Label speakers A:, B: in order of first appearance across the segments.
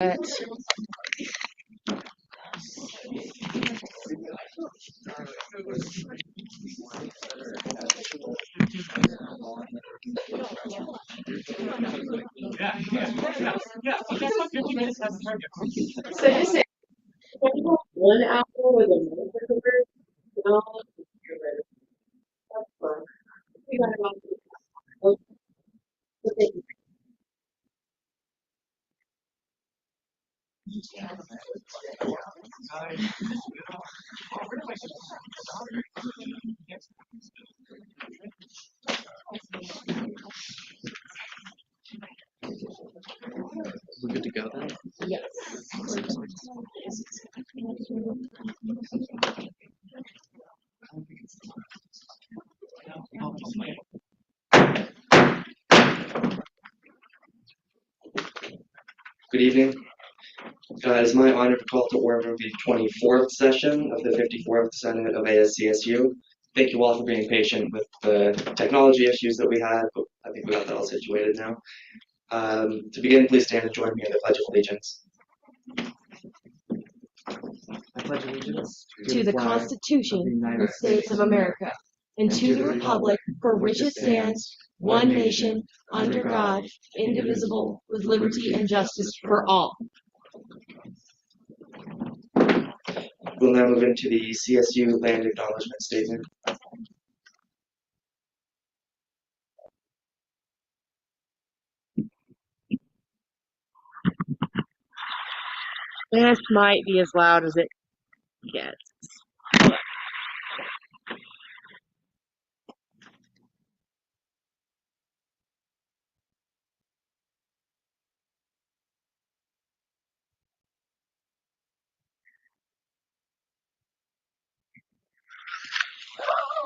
A: But so just say 1 hour with a motherfucker. No, that's fun. We got about okay.
B: We're good to go then?
A: Yes.
B: Good evening. It is my honor to call to order the 24th session of the 54th Senate of ASCSU. Thank you all for being patient with the technology issues that we had, but I think we got that all situated now. To begin, please stand and join me in the Pledge of Allegiance. I pledge allegiance
A: To the Constitution of the States of America and to the republic for which it stands, one nation, under God, indivisible, with liberty and justice for all.
B: We'll now move into the CSU Land Acknowledgement Statement.
A: This might be as loud as it gets.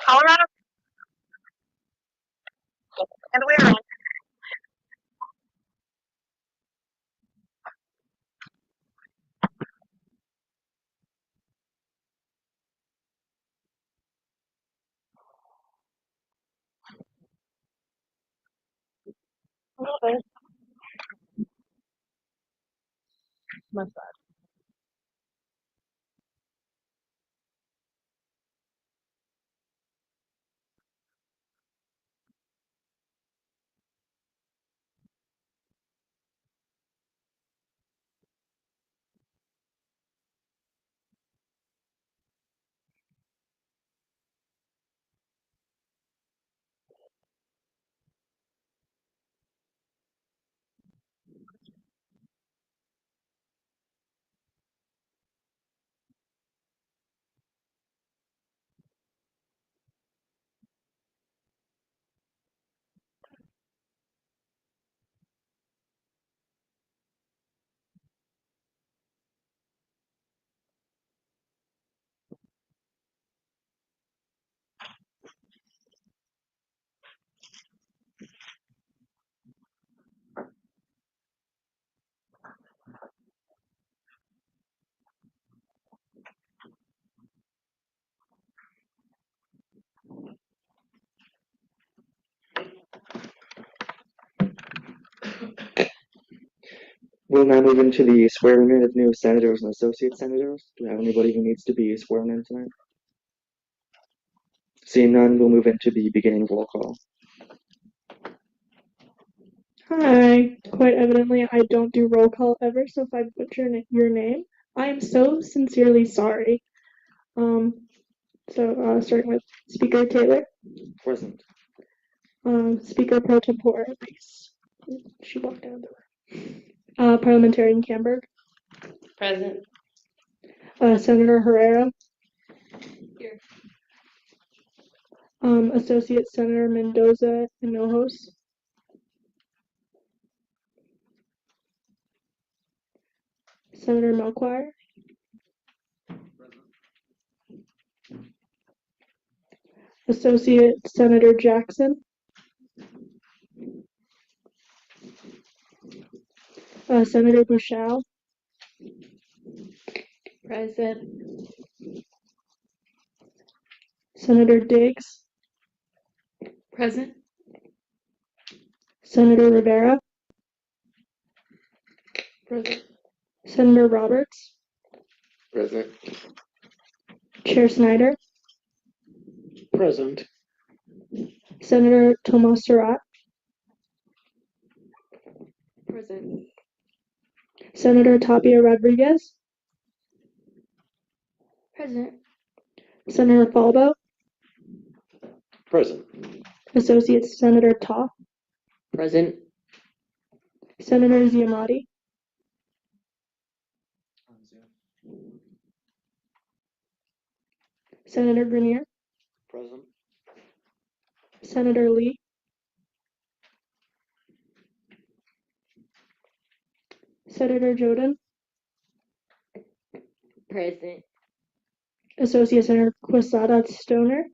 A: Colorado and we're on. My bad.
B: We'll now move into the swearing in of new senators and associate senators. Do we have anybody who needs to be sworn in tonight? Seeing none, we'll move into the beginning roll call.
C: Hi. Quite evidently, I don't do roll call ever, so if I butcher your name, I am so sincerely sorry. Starting with Speaker Taylor.
B: Present.
C: Speaker Pro Tempore Reese. She walked out of the room. Parliamentarian Camberg.
A: Present.
C: Senator Herrera.
A: Here.
C: Associate Senator Mendoza Hinojos. Senator Melchior. Associate Senator Jackson. Senator Bushell.
A: Present.
C: Senator Diggs.
A: Present.
C: Senator Rivera.
A: Present.
C: Senator Roberts,
D: Present.
C: Chair Snyder,
D: Present.
C: Senator Tomas Surratt,
A: Present.
C: Senator Tapia Rodriguez,
A: Present.
C: Senator Falbo,
D: Present.
C: Associate Senator Toth,
D: Present.
C: Senator Ziamati, Senator Grenier,
D: Present.
C: Senator Lee, Senator Joden,
A: Present.
C: Associate Senator Quesada Stoner,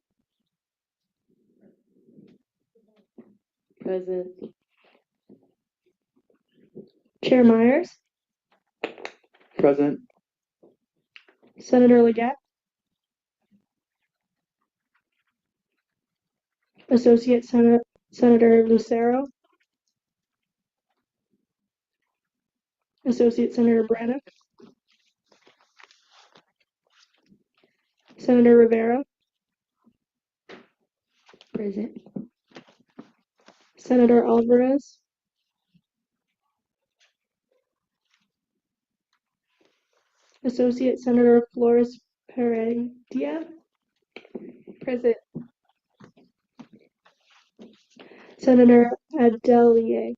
A: Present.
C: Chair Myers,
D: Present.
C: Senator Leggett, Associate Senator Lucero, Associate Senator Brannock, Senator Rivera,
A: Present.
C: Senator Alvarez, Associate Senator Flores Peredia,
A: Present.
C: Senator Adelier,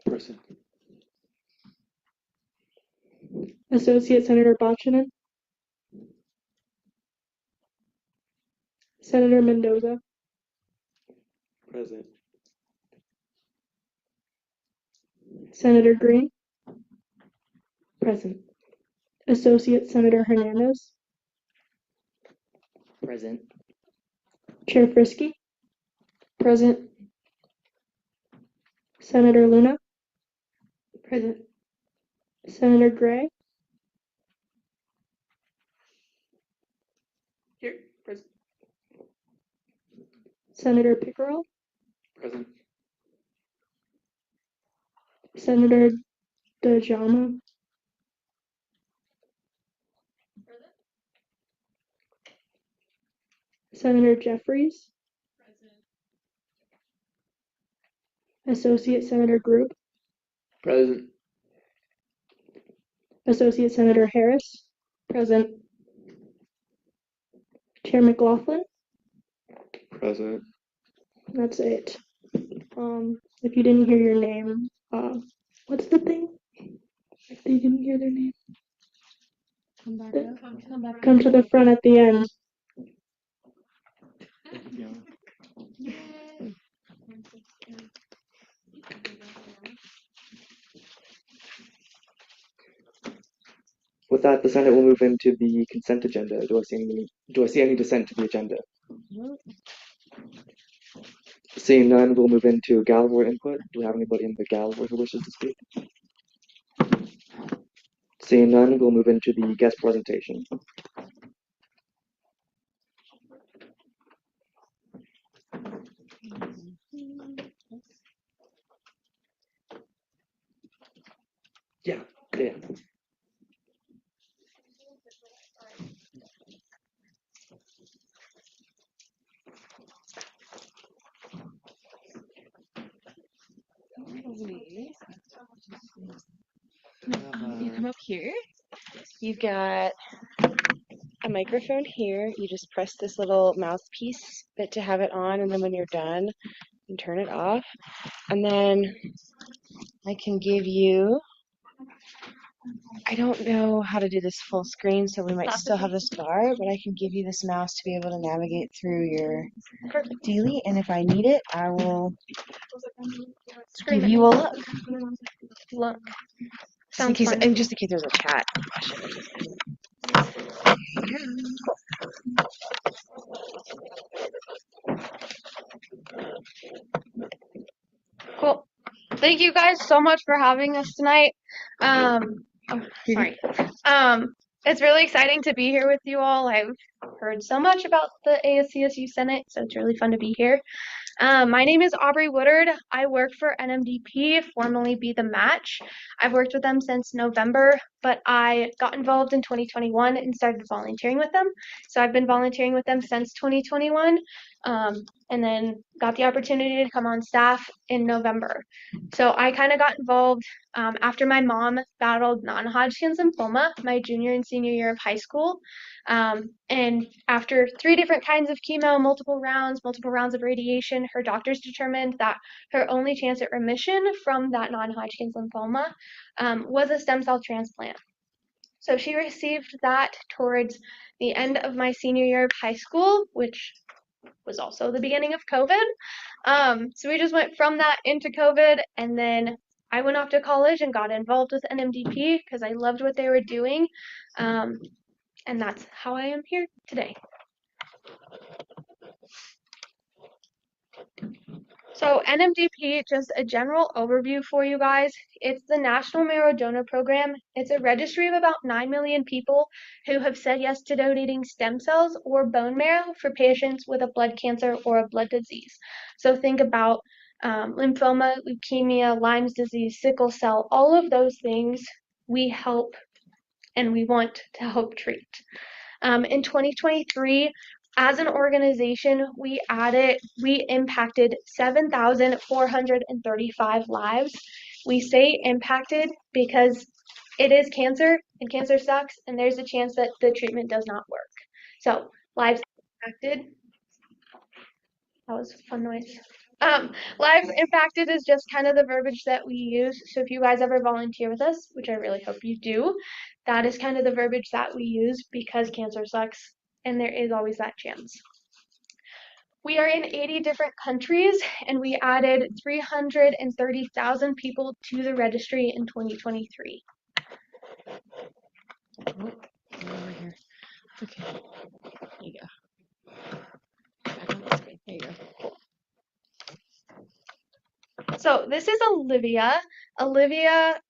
D: Present.
C: Associate Senator Bochanan, Senator Mendoza,
D: Present.
C: Senator Green, present. Associate Senator Hernandez,
D: Present.
C: Chair Frisky, present. Senator Luna, present. Senator Gray,
D: Here. Present.
C: Senator Pickerel,
D: Present.
C: Senator Dajama, Senator Jeffries, Associate Senator Group,
D: Present.
C: Associate Senator Harris, present. Chair McLaughlin,
D: Present.
C: that's it. If you didn't hear your name, what's the thing? If you didn't hear their name,
A: Come back
C: The-
A: up. Come back
C: come to the front at the end.
B: With that, the Senate will move into the consent agenda. Do I see any dissent to the agenda? Seeing none, we'll move into Galvor input. Do we have anybody in the Galvor who wishes to speak? Seeing none, we'll move into the guest presentation. Yeah.
A: You come up here. You've got a microphone here. You just press this little mouthpiece bit to have it on, and then when you're done, you turn it off. And then I can give you. I don't know how to do this full screen, so we might still have this bar, but I can give you this mouse to be able to navigate through your daily, and if I need it, I will give you a look.
E: Look.
A: Just in
E: Sounds
A: case,
E: fun.
A: and just in case there's a chat.
E: Cool. Thank you guys so much for having us tonight. Sorry. It's really exciting to be here with you all. I've heard so much about the ASCSU Senate, so it's really fun to be here. My name is Aubrey Woodard. I work for NMDP, formerly Be the Match. I've worked with them since November, but I got involved in 2021 and started volunteering with them. So I've been volunteering with them since 2021, and then got the opportunity to come on staff in November. So I kind of got involved after my mom battled non-Hodgkin's lymphoma my junior and senior year of high school. And after 3 different kinds of chemo, multiple rounds of radiation, her doctors determined that her only chance at remission from that non-Hodgkin's lymphoma was a stem cell transplant. So she received that towards the end of my senior year of high school, which was also the beginning of COVID. So we just went from that into COVID, and then I went off to college and got involved with NMDP because I loved what they were doing. And that's how I am here today. So NMDP, just a general overview for you guys. It's the National Marrow Donor Program. It's a registry of about 9 million people who have said yes to donating stem cells or bone marrow for patients with a blood cancer or a blood disease. So think about lymphoma, leukemia, Lyme's disease, sickle cell, all of those things we help and we want to help treat. In 2023, as an organization, we impacted 7,435 lives. We say impacted because it is cancer, and cancer sucks, and there's a chance that the treatment does not work. So, lives impacted. That was a fun noise. Lives impacted is just kind of the verbiage that we use. So if you guys ever volunteer with us, which I really hope you do, that is kind of the verbiage that we use because cancer sucks and there is always that chance. We are in 80 different countries and we added 330,000 people to the registry in 2023.
A: Oh, over here. Okay. There you go. Back on the screen. There you go.
E: So this is Olivia. Olivia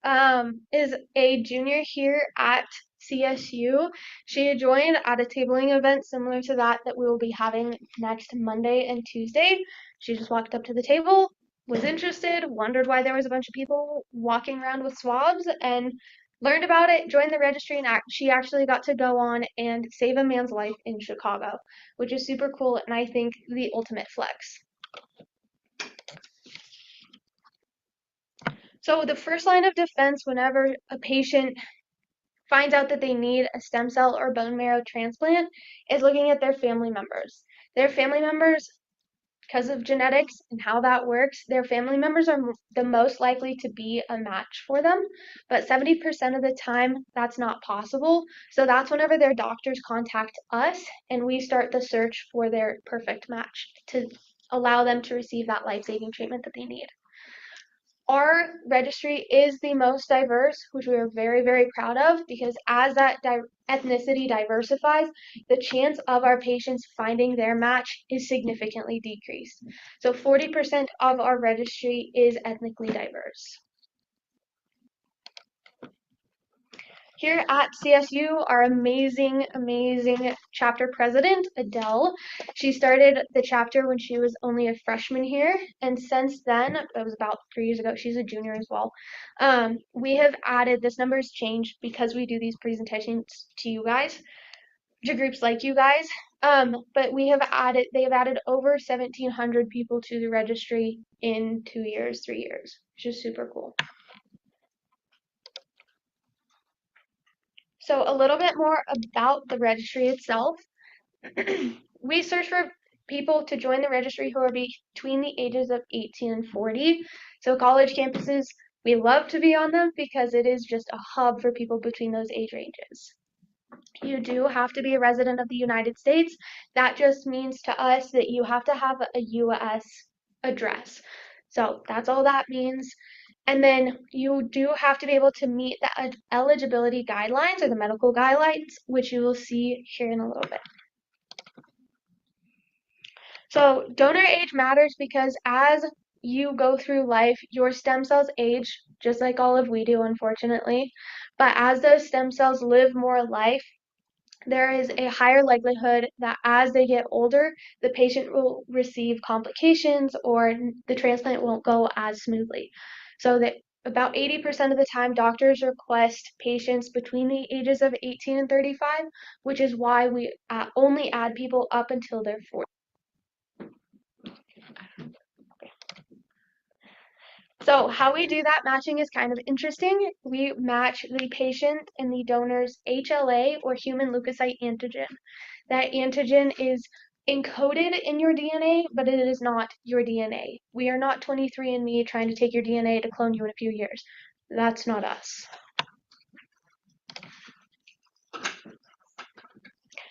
E: is a junior here at CSU. She joined at a tabling event similar to that we will be having next Monday and Tuesday. She just walked up to the table, was interested, wondered why there was a bunch of people walking around with swabs, and learned about it, joined the registry, and she actually got to go on and save a man's life in Chicago, which is super cool and I think the ultimate flex. So the first line of defense whenever a patient finds out that they need a stem cell or bone marrow transplant is looking at their family members. Their family members, because of genetics and how that works, their family members are the most likely to be a match for them, but 70% of the time that's not possible. So that's whenever their doctors contact us and we start the search for their perfect match to allow them to receive that life-saving treatment that they need. Our registry is the most diverse, which we are very, very proud of because as that ethnicity diversifies, the chance of our patients finding their match is significantly decreased. So 40% of our registry is ethnically diverse. Here at CSU, our amazing, amazing chapter president, Adele, she started the chapter when she was only a freshman here, and since then, that was about 3 years ago, she's a junior as well, we have added, this number has changed because we do these presentations to you guys, to groups like you guys, but they have added over 1,700 people to the registry in 2 years, 3 years, which is super cool. So a little bit more about the registry itself. We search for people to join the registry who are between the ages of 18 and 40. So college campuses, we love to be on them because it is just a hub for people between those age ranges. You do have to be a resident of the United States. That just means to us that you have to have a US address. So that's all that means. And then you do have to be able to meet the eligibility guidelines or the medical guidelines, which you will see here in a little bit. So donor age matters because as you go through life, your stem cells age, just like all of we do, unfortunately. But as those stem cells live more life, there is a higher likelihood that as they get older, the patient will receive complications or the transplant won't go as smoothly. So that about 80% of the time, doctors request patients between the ages of 18 and 35, which is why we only add people up until they're 40. So how we do that matching is kind of interesting. We match the patient and the donor's HLA or human leukocyte antigen. That antigen is encoded in your DNA, but it is not your DNA. We are not 23andMe trying to take your DNA to clone you in a few years. That's not us.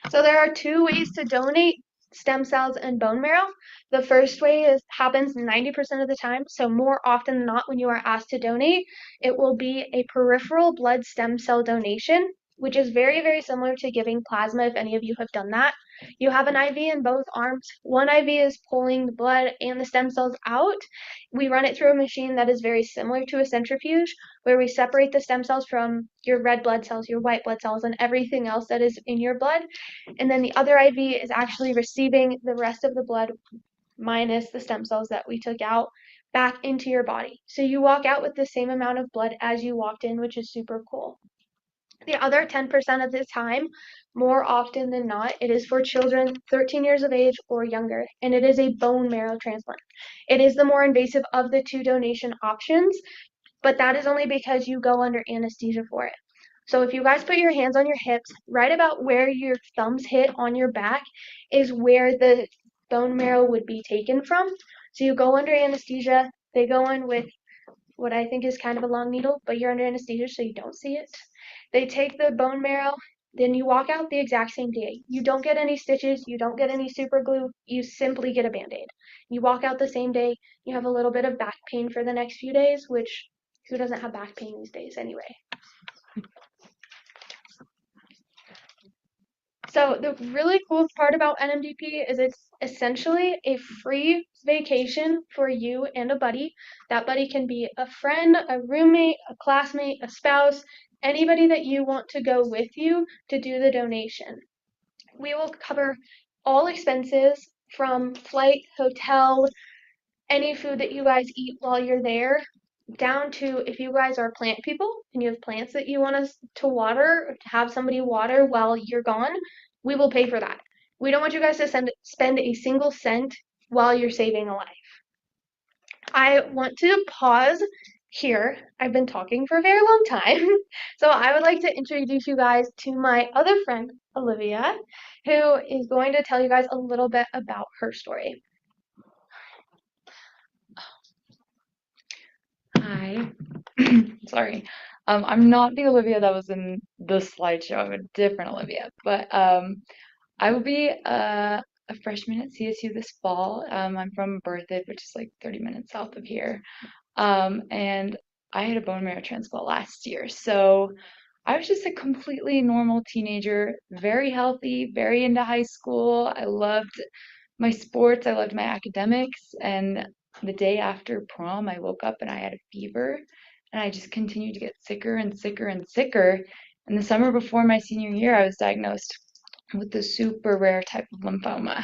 E: So there are two ways to donate stem cells and bone marrow. The first way happens 90% of the time. So more often than not, when you are asked to donate, it will be a peripheral blood stem cell donation, which is very, very similar to giving plasma if any of you have done that. You have an IV in both arms. One IV is pulling the blood and the stem cells out. We run it through a machine that is very similar to a centrifuge, where we separate the stem cells from your red blood cells, your white blood cells, and everything else that is in your blood. And then the other IV is actually receiving the rest of the blood minus the stem cells that we took out back into your body. So you walk out with the same amount of blood as you walked in, which is super cool. The other 10% of the time, more often than not, it is for children 13 years of age or younger, and it is a bone marrow transplant. It is the more invasive of the two donation options, but that is only because you go under anesthesia for it. So if you guys put your hands on your hips, right about where your thumbs hit on your back is where the bone marrow would be taken from. So you go under anesthesia, they go in with what I think is kind of a long needle, but you're under anesthesia so you don't see it. They take the bone marrow, then you walk out the exact same day. You don't get any stitches, you don't get any super glue, you simply get a band-aid. You walk out the same day, you have a little bit of back pain for the next few days, which who doesn't have back pain these days anyway? So the really cool part about NMDP is it's essentially a free vacation for you and a buddy. That buddy can be a friend, a roommate, a classmate, a spouse, anybody that you want to go with you to do the donation. We will cover all expenses from flight, hotel, any food that you guys eat while you're there, down to if you guys are plant people and you have plants that you want us to water or to have somebody water while you're gone, we will pay for that. We don't want you guys to spend a single cent while you're saving a life. I want to pause here. I've been talking for a very long time. So I would like to introduce you guys to my other friend, Olivia, who is going to tell you guys a little bit about her story.
F: Hi. Sorry. I'm not the Olivia that was in the slideshow. I'm a different Olivia. But I will be a freshman at CSU this fall. I'm from Berthoud, which is like 30 minutes south of here. And I had a bone marrow transplant last year. So I was just a completely normal teenager, very healthy, very into high school. I loved my sports, I loved my academics, and the day after prom, I woke up and I had a fever, and I just continued to get sicker and sicker and sicker. And the summer before my senior year, I was diagnosed with the super rare type of lymphoma.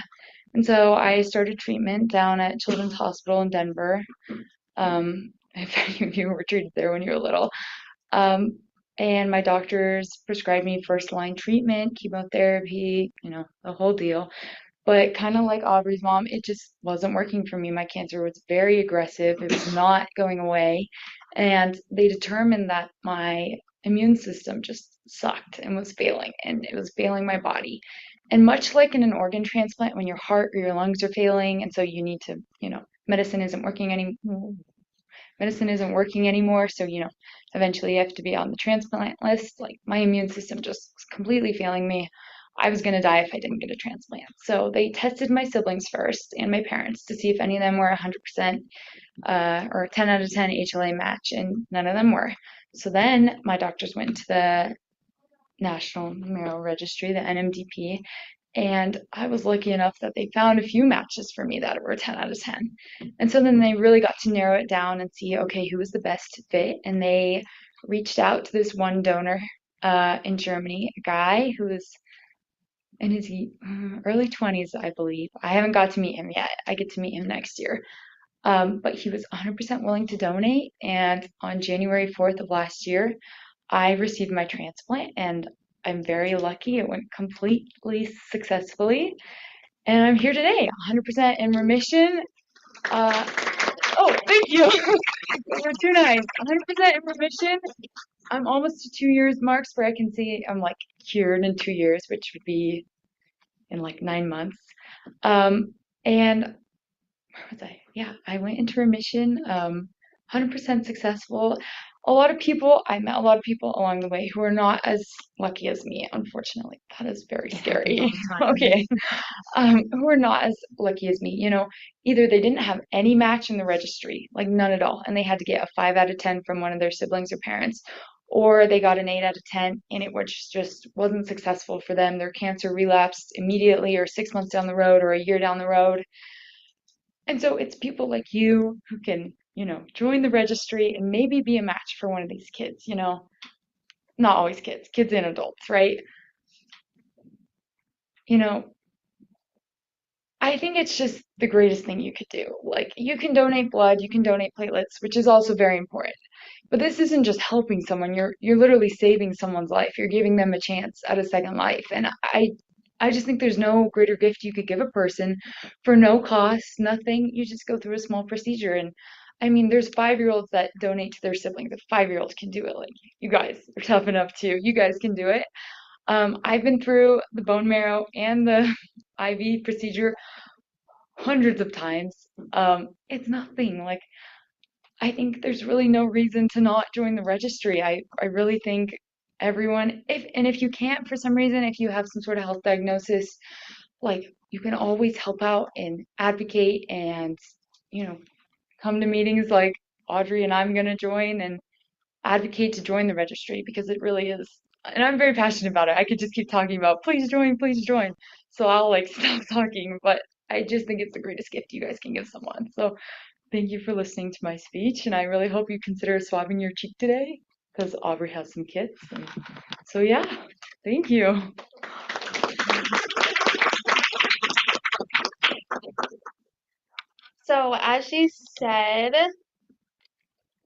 F: And so I started treatment down at Children's Hospital in Denver. If any of you were treated there when you were little. And my doctors prescribed me first line treatment, chemotherapy, the whole deal. But kind of like Aubrey's mom, it just wasn't working for me. My cancer was very aggressive. It was not going away. And they determined that my immune system just sucked and was failing, and it was failing my body. And much like in an organ transplant, when your heart or your lungs are failing, and so you need to, medicine isn't working anymore, so eventually you have to be on the transplant list. Like, my immune system just was completely failing me. I was going to die if I didn't get a transplant. So they tested my siblings first and my parents to see if any of them were 100% or 10 out of 10 HLA match, and none of them were. So then my doctors went to the National Marrow Registry, the NMDP, and I was lucky enough that they found a few matches for me that were 10 out of 10. And so then they really got to narrow it down and see, okay, who was the best fit. And they reached out to this one donor in Germany, a guy who was in his early 20s, I believe. I haven't got to meet him yet. I get to meet him next year. But he was 100% willing to donate, and on January 4th of last year, I received my transplant, and I'm very lucky. It went completely successfully, and I'm here today, 100% in remission. Oh, thank you. You're too nice. 100% in remission. I'm almost to 2 years marks where I can say I'm like cured in 2 years, which would be in like 9 months. And where was I? Yeah, I went into remission, 100% successful. I met a lot of people along the way who are not as lucky as me, unfortunately. That is very scary. Okay. Who are not as lucky as me. Either they didn't have any match in the registry, like none at all, and they had to get a 5 out of 10 from one of their siblings or parents, or they got an 8 out of 10 and it just wasn't successful for them. Their cancer relapsed immediately, or 6 months down the road, or a year down the road. And so it's people like you who can, join the registry and maybe be a match for one of these kids, not always kids and adults, right? You know, I think it's just the greatest thing you could do. Like, you can donate blood, you can donate platelets, which is also very important. But this isn't just helping someone, you're literally saving someone's life. You're giving them a chance at a second life. And I just think there's no greater gift you could give a person for no cost, nothing. You just go through a small procedure. And I mean, there's 5-year-olds that donate to their siblings. A 5-year-old can do it. Like, you guys are tough enough too. You guys can do it. I've been through the bone marrow and the IV procedure hundreds of times. It's nothing. Like, I think there's really no reason to not join the registry. I really think everyone, if you can't for some reason, if you have some sort of health diagnosis, like, you can always help out and advocate and, come to meetings like Audrey and I'm gonna join and advocate to join the registry, because it really is. And I'm very passionate about it. I could just keep talking about please join, please join. So I'll like stop talking, but I just think it's the greatest gift you guys can give someone. So thank you for listening to my speech, and I really hope you consider swabbing your cheek today, because Aubrey has some kits. And so yeah, thank you.
E: So, as she said,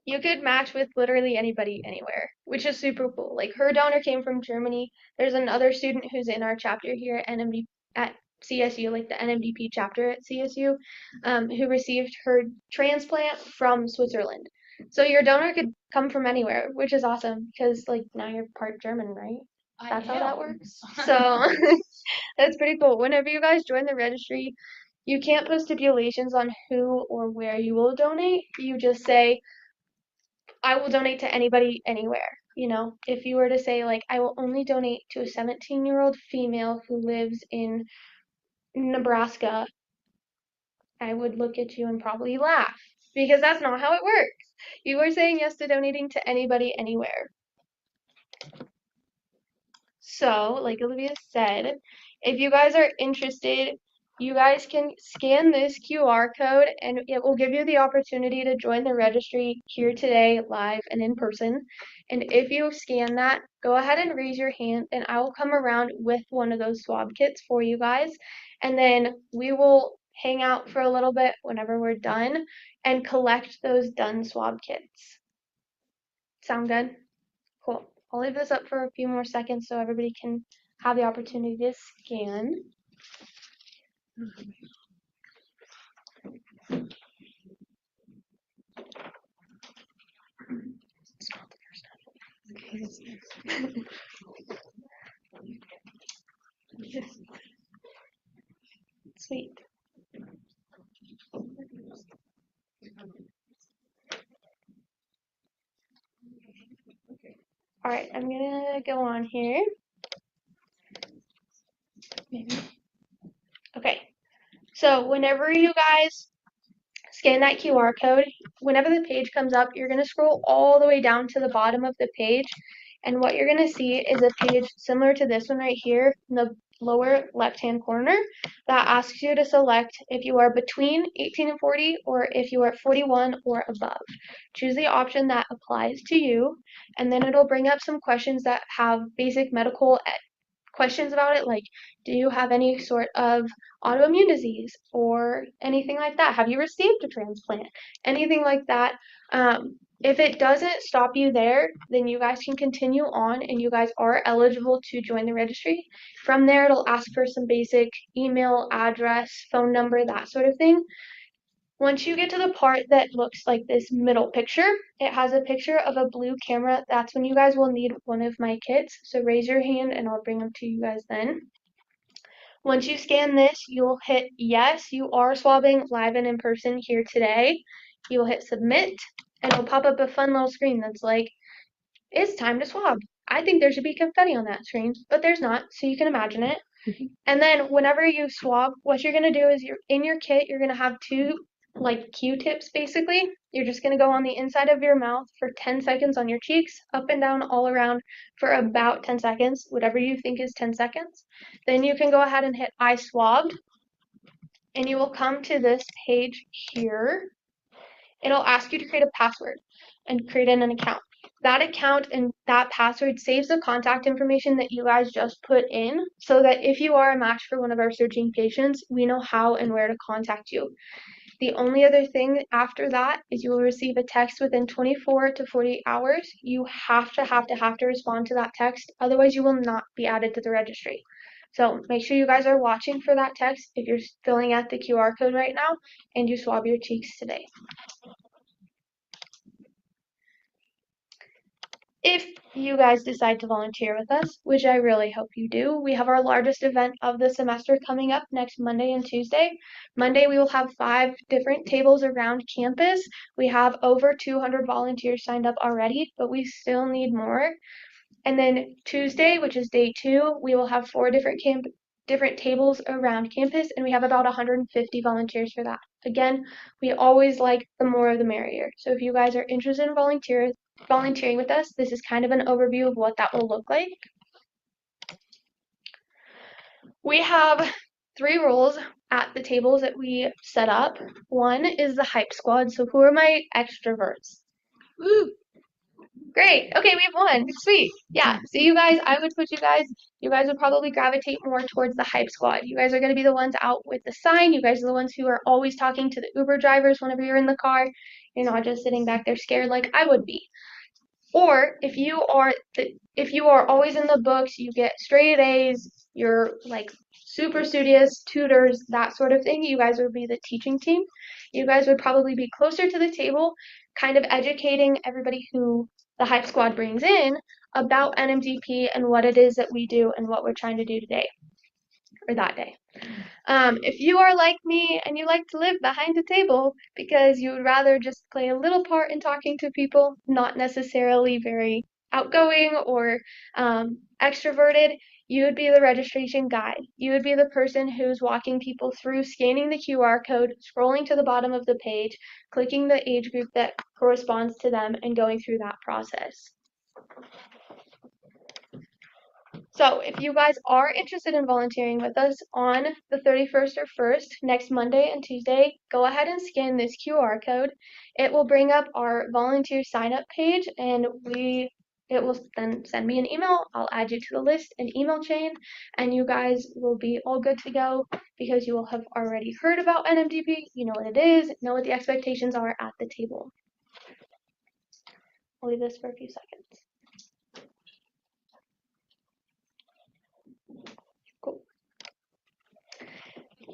E: you could match with literally anybody anywhere, which is super cool. Like, her donor came from Germany. There's another student who's in our chapter here at CSU, like the NMDP chapter at CSU, who received her transplant from Switzerland. So your donor could come from anywhere, which is awesome, because like now you're part German, right? That's how that works. So that's pretty cool. Whenever you guys join the registry, you can't put stipulations on who or where you will donate. You just say, I will donate to anybody anywhere. If you were to say, like, I will only donate to a 17-year-old female who lives in Nebraska, I would look at you and probably laugh, because that's not how it works. You are saying yes to donating to anybody anywhere. So, like Olivia said, if you guys are interested, you guys can scan this QR code and it will give you the opportunity to join the registry here today, live and in person. And if you scan that, go ahead and raise your hand and I will come around with one of those swab kits for you guys. And then we will hang out for a little bit whenever we're done and collect those done swab kits. Sound good? Cool. I'll leave this up for a few more seconds so everybody can have the opportunity to scan. Sweet. All right, I'm gonna go on here. Maybe. Okay, so whenever you guys scan that QR code, whenever the page comes up, you're gonna scroll all the way down to the bottom of the page, and what you're gonna see is a page similar to this one right here in the lower left-hand corner that asks you to select if you are between 18 and 40 or if you are 41 or above. Choose the option that applies to you, and then it'll bring up some questions that have basic medical questions about it, like, do you have any sort of autoimmune disease or anything like that? Have you received a transplant? Anything like that. If it doesn't stop you there, then you guys can continue on and you guys are eligible to join the registry. From there, it'll ask for some basic email, address, phone number, that sort of thing. Once you get to the part that looks like this middle picture, it has a picture of a blue camera. That's when you guys will need one of my kits. So raise your hand and I'll bring them to you guys then. Once you scan this, you'll hit yes, you are swabbing live and in person here today. You will hit submit and it'll pop up a fun little screen that's like, it's time to swab. I think there should be confetti on that screen, but there's not, so you can imagine it. And then whenever you swab, what you're going to do is in your kit, you're going to have two like Q-tips basically. You're just going to go on the inside of your mouth for 10 seconds on your cheeks, up and down all around for about 10 seconds, whatever you think is 10 seconds. Then you can go ahead and hit I swabbed, and you will come to this page here. It'll ask you to create a password and create an account. That account and that password saves the contact information that you guys just put in so that if you are a match for one of our searching patients, we know how and where to contact you. The only other thing after that is you will receive a text within 24 to 48 hours. You have to respond to that text. Otherwise, you will not be added to the registry. So make sure you guys are watching for that text if you're filling out the QR code right now and you swab your cheeks today. If you guys decide to volunteer with us, which I really hope you do, we have our largest event of the semester coming up next Monday and Tuesday. Monday, we will have 5 different tables around campus. We have over 200 volunteers signed up already, but we still need more. And then Tuesday, which is day 2, we will have 4 different tables around campus, and we have about 150 volunteers for that. Again, we always like the more the merrier. So if you guys are interested in volunteering with us, this is kind of an overview of what that will look like. We have 3 roles at the tables that we set up. One is the hype squad. So who are my extroverts? Woo! Great. Okay, we have one. Sweet. Yeah. So you guys, I would put you guys would probably gravitate more towards the hype squad. You guys are going to be the ones out with the sign. You guys are the ones who are always talking to the Uber drivers whenever you're in the car. You're not just sitting back there scared like I would be. Or if you are always in the books, you get straight A's, you're like super studious, tutors, that sort of thing, you guys would be the teaching team. You guys would probably be closer to the table, kind of educating everybody who the hype squad brings in about NMDP and what it is that we do and what we're trying to do today or that day. If you are like me and you like to live behind the table because you would rather just play a little part in talking to people, not necessarily very outgoing or extroverted, you would be the registration guide. You would be the person who's walking people through scanning the QR code, scrolling to the bottom of the page, clicking the age group that corresponds to them, and going through that process. So if you guys are interested in volunteering with us on the 31st or 1st, next Monday and Tuesday, go ahead and scan this QR code. It will bring up our volunteer sign up page and it will then send me an email. I'll add you to the list and email chain and you guys will be all good to go because you will have already heard about NMDP, you know what it is, know what the expectations are at the table. I'll leave this for a few seconds. Cool.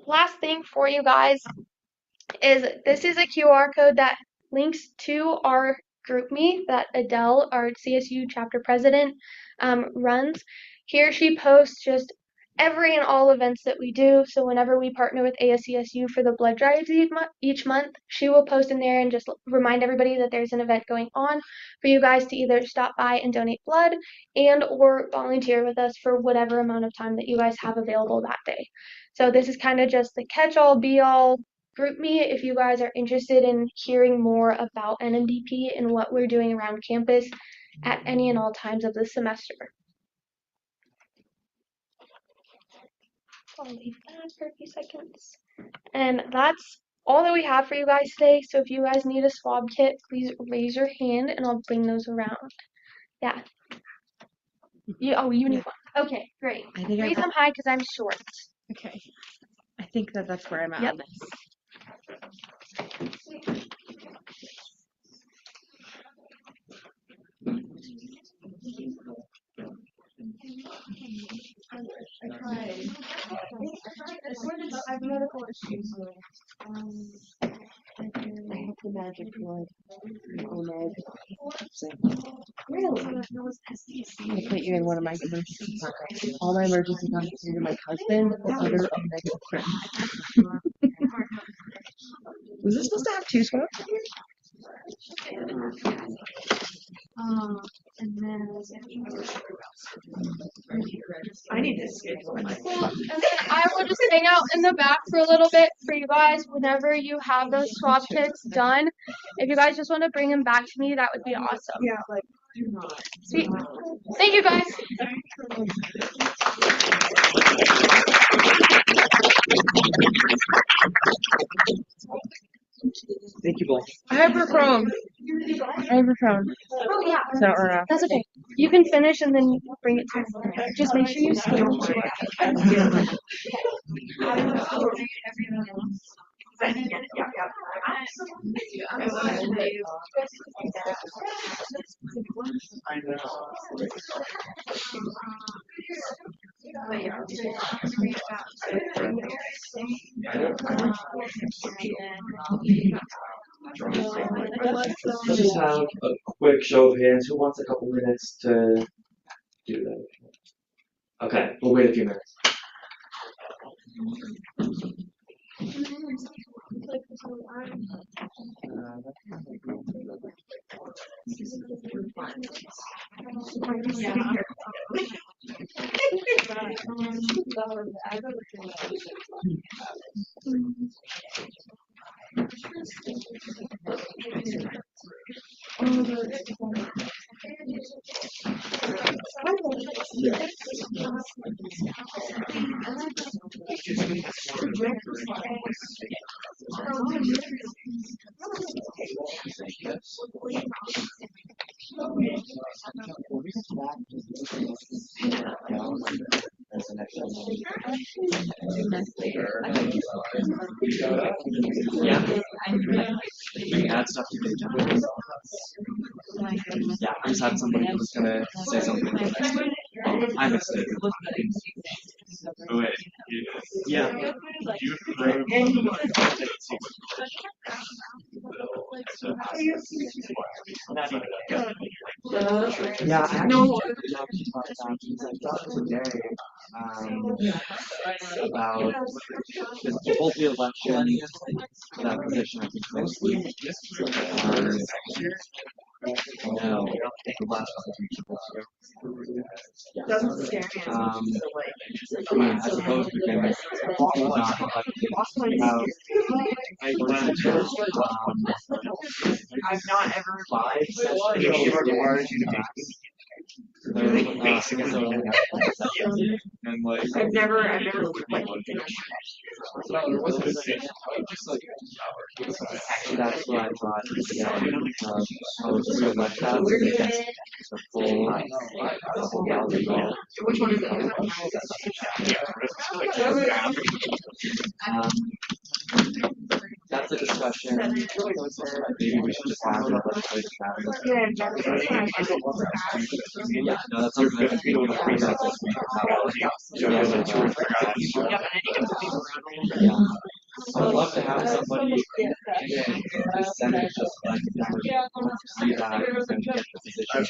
E: Last thing for you guys is this is a QR code that links to our GroupMe that Adele, our CSU chapter president, runs. Here she posts just every and all events that we do. So whenever we partner with ASCSU for the blood drives each month, she will post in there and just remind everybody that there's an event going on for you guys to either stop by and donate blood and or volunteer with us for whatever amount of time that you guys have available that day. So this is kind of just the catch-all, be-all GroupMe if you guys are interested in hearing more about NMDP and what we're doing around campus at any and all times of the semester. I'll leave that for a few seconds. And that's all that we have for you guys today. So if you guys need a swab kit, please raise your hand and I'll bring those around. Yeah. You need one. Okay, great.
A: I think I
E: Raise
A: got,
E: them high because I'm short.
A: okay. I think that's where I'm at
E: Yep.
A: on this.
E: I have medical issues.
A: I have the magic word. Really? I put you in one of my emergency contacts. All my emergency contacts are my husband or other negative friends. Was this supposed to have two spots?
E: And then
A: I need to schedule my.
E: and then I will just hang out in the back for a little bit for you guys whenever you have those swab kits done. If you guys just want to bring them back to me, that would be awesome.
A: Yeah, like, do not.
E: Sweet. Thank you guys.
B: Thank you both.
A: I have her phone.
E: Oh yeah.
A: So, or,
E: That's okay. You can finish and then bring it to me. Just make sure you scan.
B: Let's just have a quick show of hands. Who wants a couple minutes to do that? Okay, we'll wait a few minutes. Yeah. We add stuff to the agenda. Yeah, I just had somebody who was gonna say something. I missed it. Oh, wait. Yeah. You yeah, I actually wanted to talk about that today. About the whole field election, that position I think mostly. No, the last couple of weeks ago.
A: doesn't scare me.
B: I mean, I suppose we can not
A: I've not ever
B: live session. And like,
A: I've never looked at like
B: that's what I thought. Yeah, I was so much that the full
A: which one is it?
B: That's a discussion. Maybe we should just have it. Yeah, no, that's something that we don't bring up this week. Yeah. I would love to have somebody in the Senate just like see that and get the position.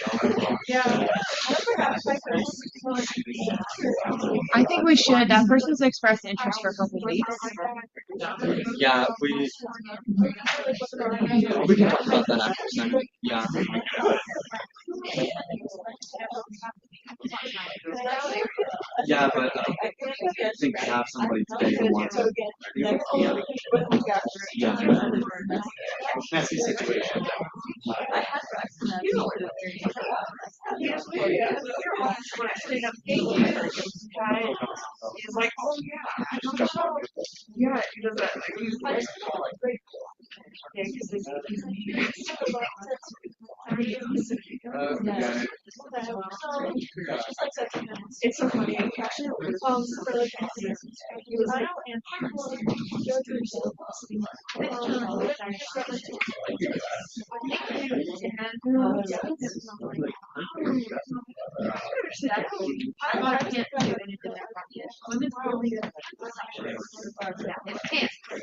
A: I think we should. That person's expressed interest for a couple weeks.
B: Yeah, we can talk about that after Senate. Yeah. Yeah, but I think to have somebody today who wants to. Yeah. Messy situation.
A: He's like, oh yeah, he does that. Like, he's like, yeah, It's so funny.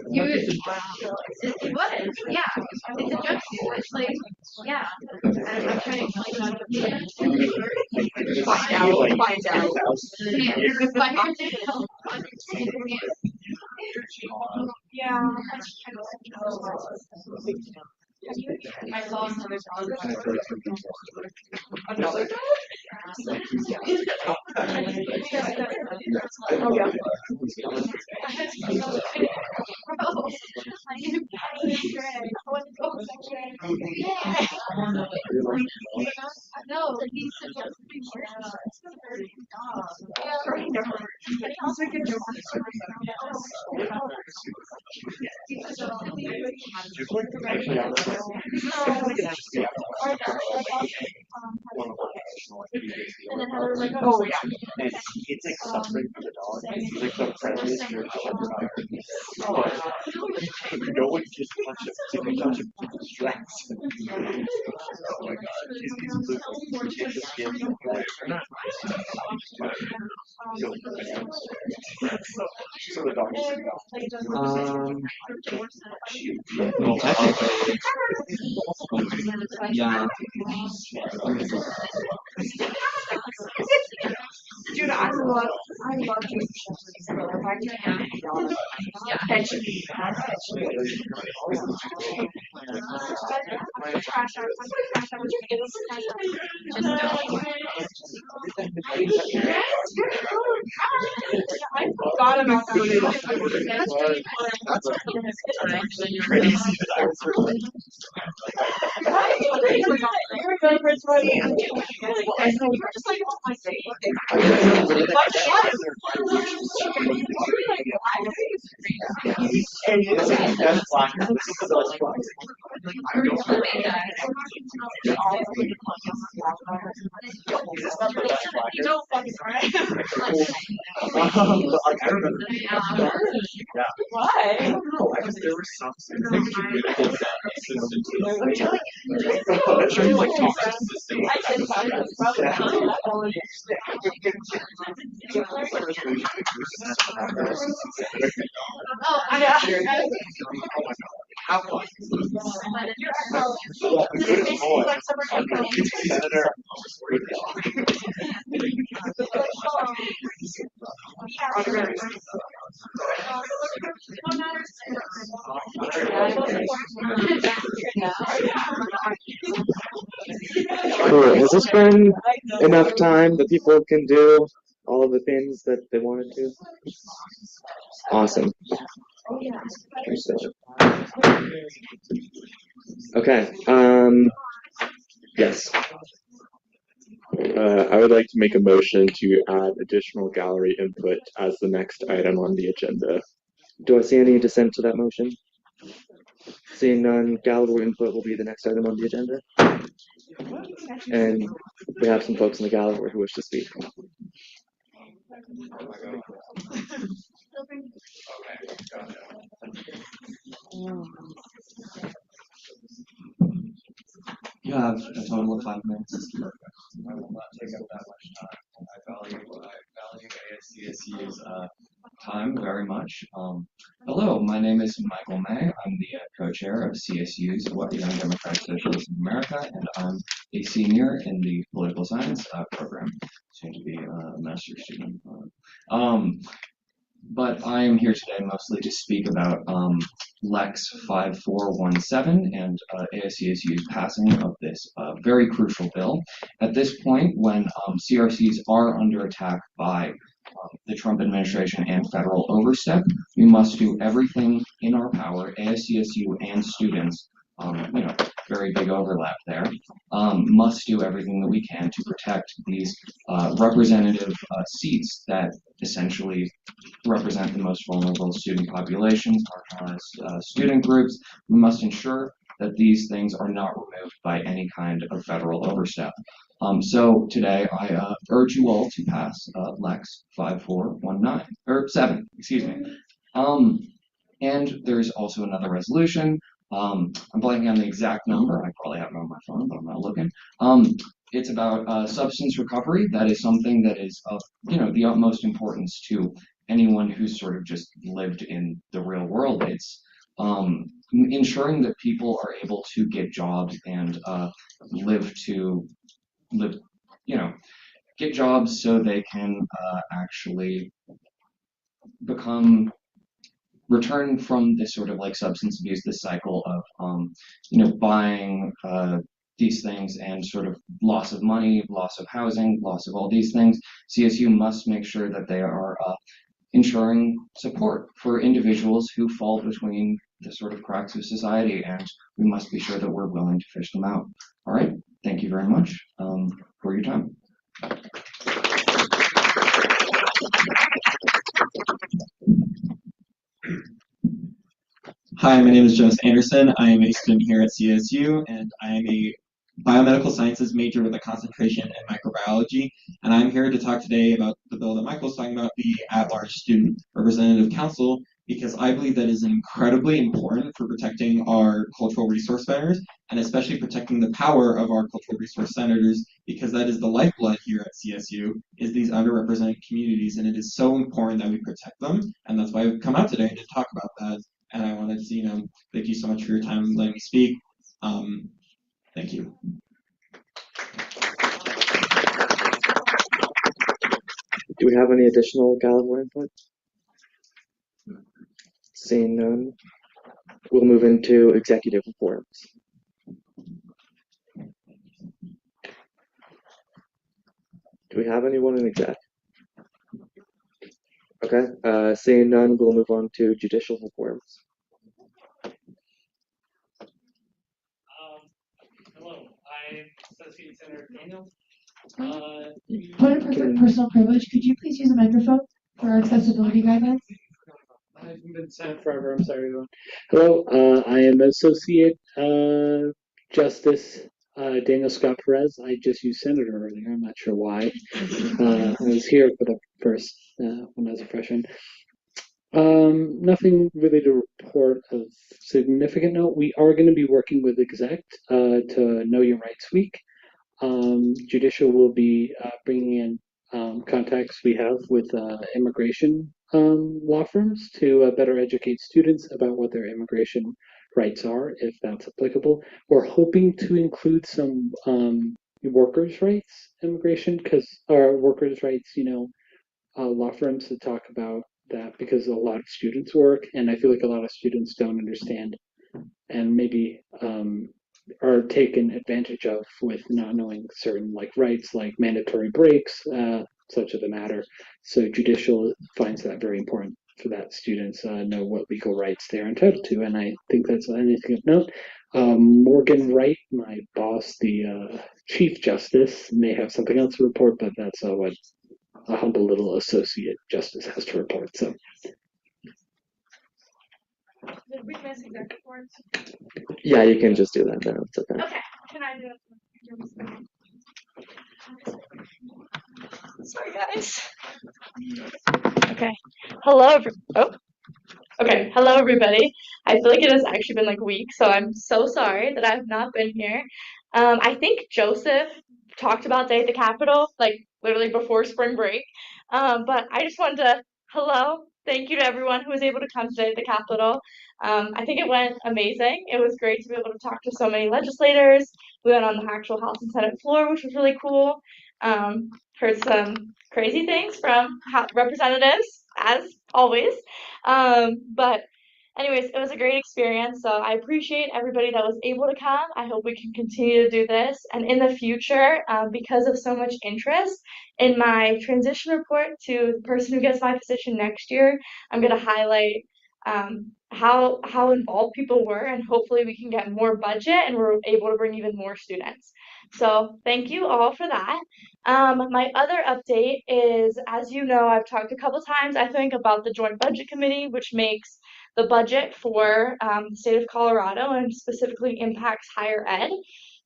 F: You, it was, yeah. It's a joke. It's like, yeah. I'm trying to explain it.
A: Find out. Find out.
E: Yeah.
F: I saw another
A: Another.
E: Oh, yeah.
F: No, he's supposed to be
E: And then Heather was like,
A: Oh, yeah.
D: It's like suffering for the dog. It's like the friendliest you're no one just touch him. If you touch him, he distracts him. Oh my god. He's just getting so the dog
B: Well, technically, yeah.
A: Dude, I love doing so if I can have a dog, that should be I forgot about that.
D: crazy.
A: You're good for 20. I'm just like, oh my You don't fucking right.
D: I remember.
A: Why?
D: There was something that I'm sure you like talking assistant.
A: I can find it. Probably
E: Oh,
D: How fun. Senator.
B: Cool. Has this been enough time that people can do all of the things that they wanted to? Awesome. Okay. Yes.
D: I would like to make a motion to add additional gallery input as the next item on the agenda.
B: Do I see any dissent to that motion? Seeing none, gallery input will be the next item on the agenda. And we have some folks in the gallery who wish to speak.
G: You have a total of 5 minutes. I will not take up that much time. I value ASCSU's time very much. Hello, my name is Michael May. I'm the co-chair of CSU's Young Democratic Socialists in America, and I'm a senior in the political science program, soon to be a master's student. But I am here today mostly to speak about Lex 5417 and ASCSU's passing of this very crucial bill. At this point, when CRCs are under attack by the Trump administration and federal overstep, we must do everything in our power, ASCSU and students, very big overlap there, must do everything that we can to protect these representative seats that essentially represent the most vulnerable student populations, marginalized student groups. We must ensure that these things are not removed by any kind of federal overstep. So today I urge you all to pass Lex 5419 or 7, excuse me. And there's also another resolution. I'm blanking on the exact number. I probably have it on my phone, but I'm not looking. It's about substance recovery. That is something that is of the utmost importance to anyone who's sort of just lived in the real world. It's ensuring that people are able to get jobs and live, get jobs so they can actually return from this sort of like substance abuse, this cycle of buying these things and sort of loss of money, loss of housing, loss of all these things. CSU must make sure that they are ensuring support for individuals who fall between the sort of cracks of society, and we must be sure that we're willing to fish them out. All right, thank you very much for your time.
H: Hi, my name is Jonas Anderson. I am a student here at CSU, and I am a biomedical sciences major with a concentration in microbiology. And I'm here to talk today about the bill that Michael's talking about, the at-large student representative council, because I believe that is incredibly important for protecting our cultural resource centers, and especially protecting the power of our cultural resource senators, because that is the lifeblood here at CSU, is these underrepresented communities, and it is so important that we protect them, and that's why I've come out today to talk about that. And I wanted to, thank you so much for your time and letting me speak. Thank you.
B: Do we have any additional Gallimore input? Seeing none, we'll move into executive reports. Do we have anyone in exec? Okay, seeing none, we'll move on to judicial reports.
I: Hello, I'm Associate Senator Daniel.
J: Point of personal privilege, could you please use a microphone for our accessibility guidelines?
I: I haven't been Senate forever, I'm sorry everyone. Hello, I am Associate Justice Daniel Scott Perez. I just used Senator earlier, I'm not sure why. I was here for the first, when I was a freshman. Nothing really to report of significant note. We are going to be working with exec to Know Your Rights Week. Judicial will be bringing in contacts we have with immigration law firms to better educate students about what their immigration rights are, if that's applicable. We're hoping to include some workers' rights immigration, because our workers' rights, law firms to talk about that, because a lot of students work, and I feel like a lot of students don't understand and maybe are taken advantage of with not knowing certain rights, like mandatory breaks, such of the matter. So judicial finds that very important for that students know what legal rights they're entitled to, and I think that's anything of note. Morgan Wright, my boss, the Chief Justice, may have something else to report, but that's what a humble little associate justice has to report. So.
E: Did we miss exec reports?
B: Yeah, you can just do that now. It's okay.
E: Okay, can I do it? Sorry, guys. Okay. Hello, okay. Hello, everybody. I feel like it has actually been weeks, so I'm so sorry that I've not been here. I think Joseph talked about Day at the Capitol, literally before spring break. But I just wanted to, thank you to everyone who was able to come today at the Capitol. I think it went amazing. It was great to be able to talk to so many legislators. We went on the actual House and Senate floor, which was really cool. Heard some crazy things from representatives, as always. But anyways, it was a great experience. So I appreciate everybody that was able to come. I hope we can continue to do this. And in the future, because of so much interest in my transition report to the person who gets my position next year, I'm going to highlight how involved people were, and hopefully we can get more budget and we're able to bring even more students. So thank you all for that. My other update is, as you know, I've talked a couple times, I think, about the Joint Budget Committee, which makes
K: the budget for the state of Colorado and specifically impacts higher ed.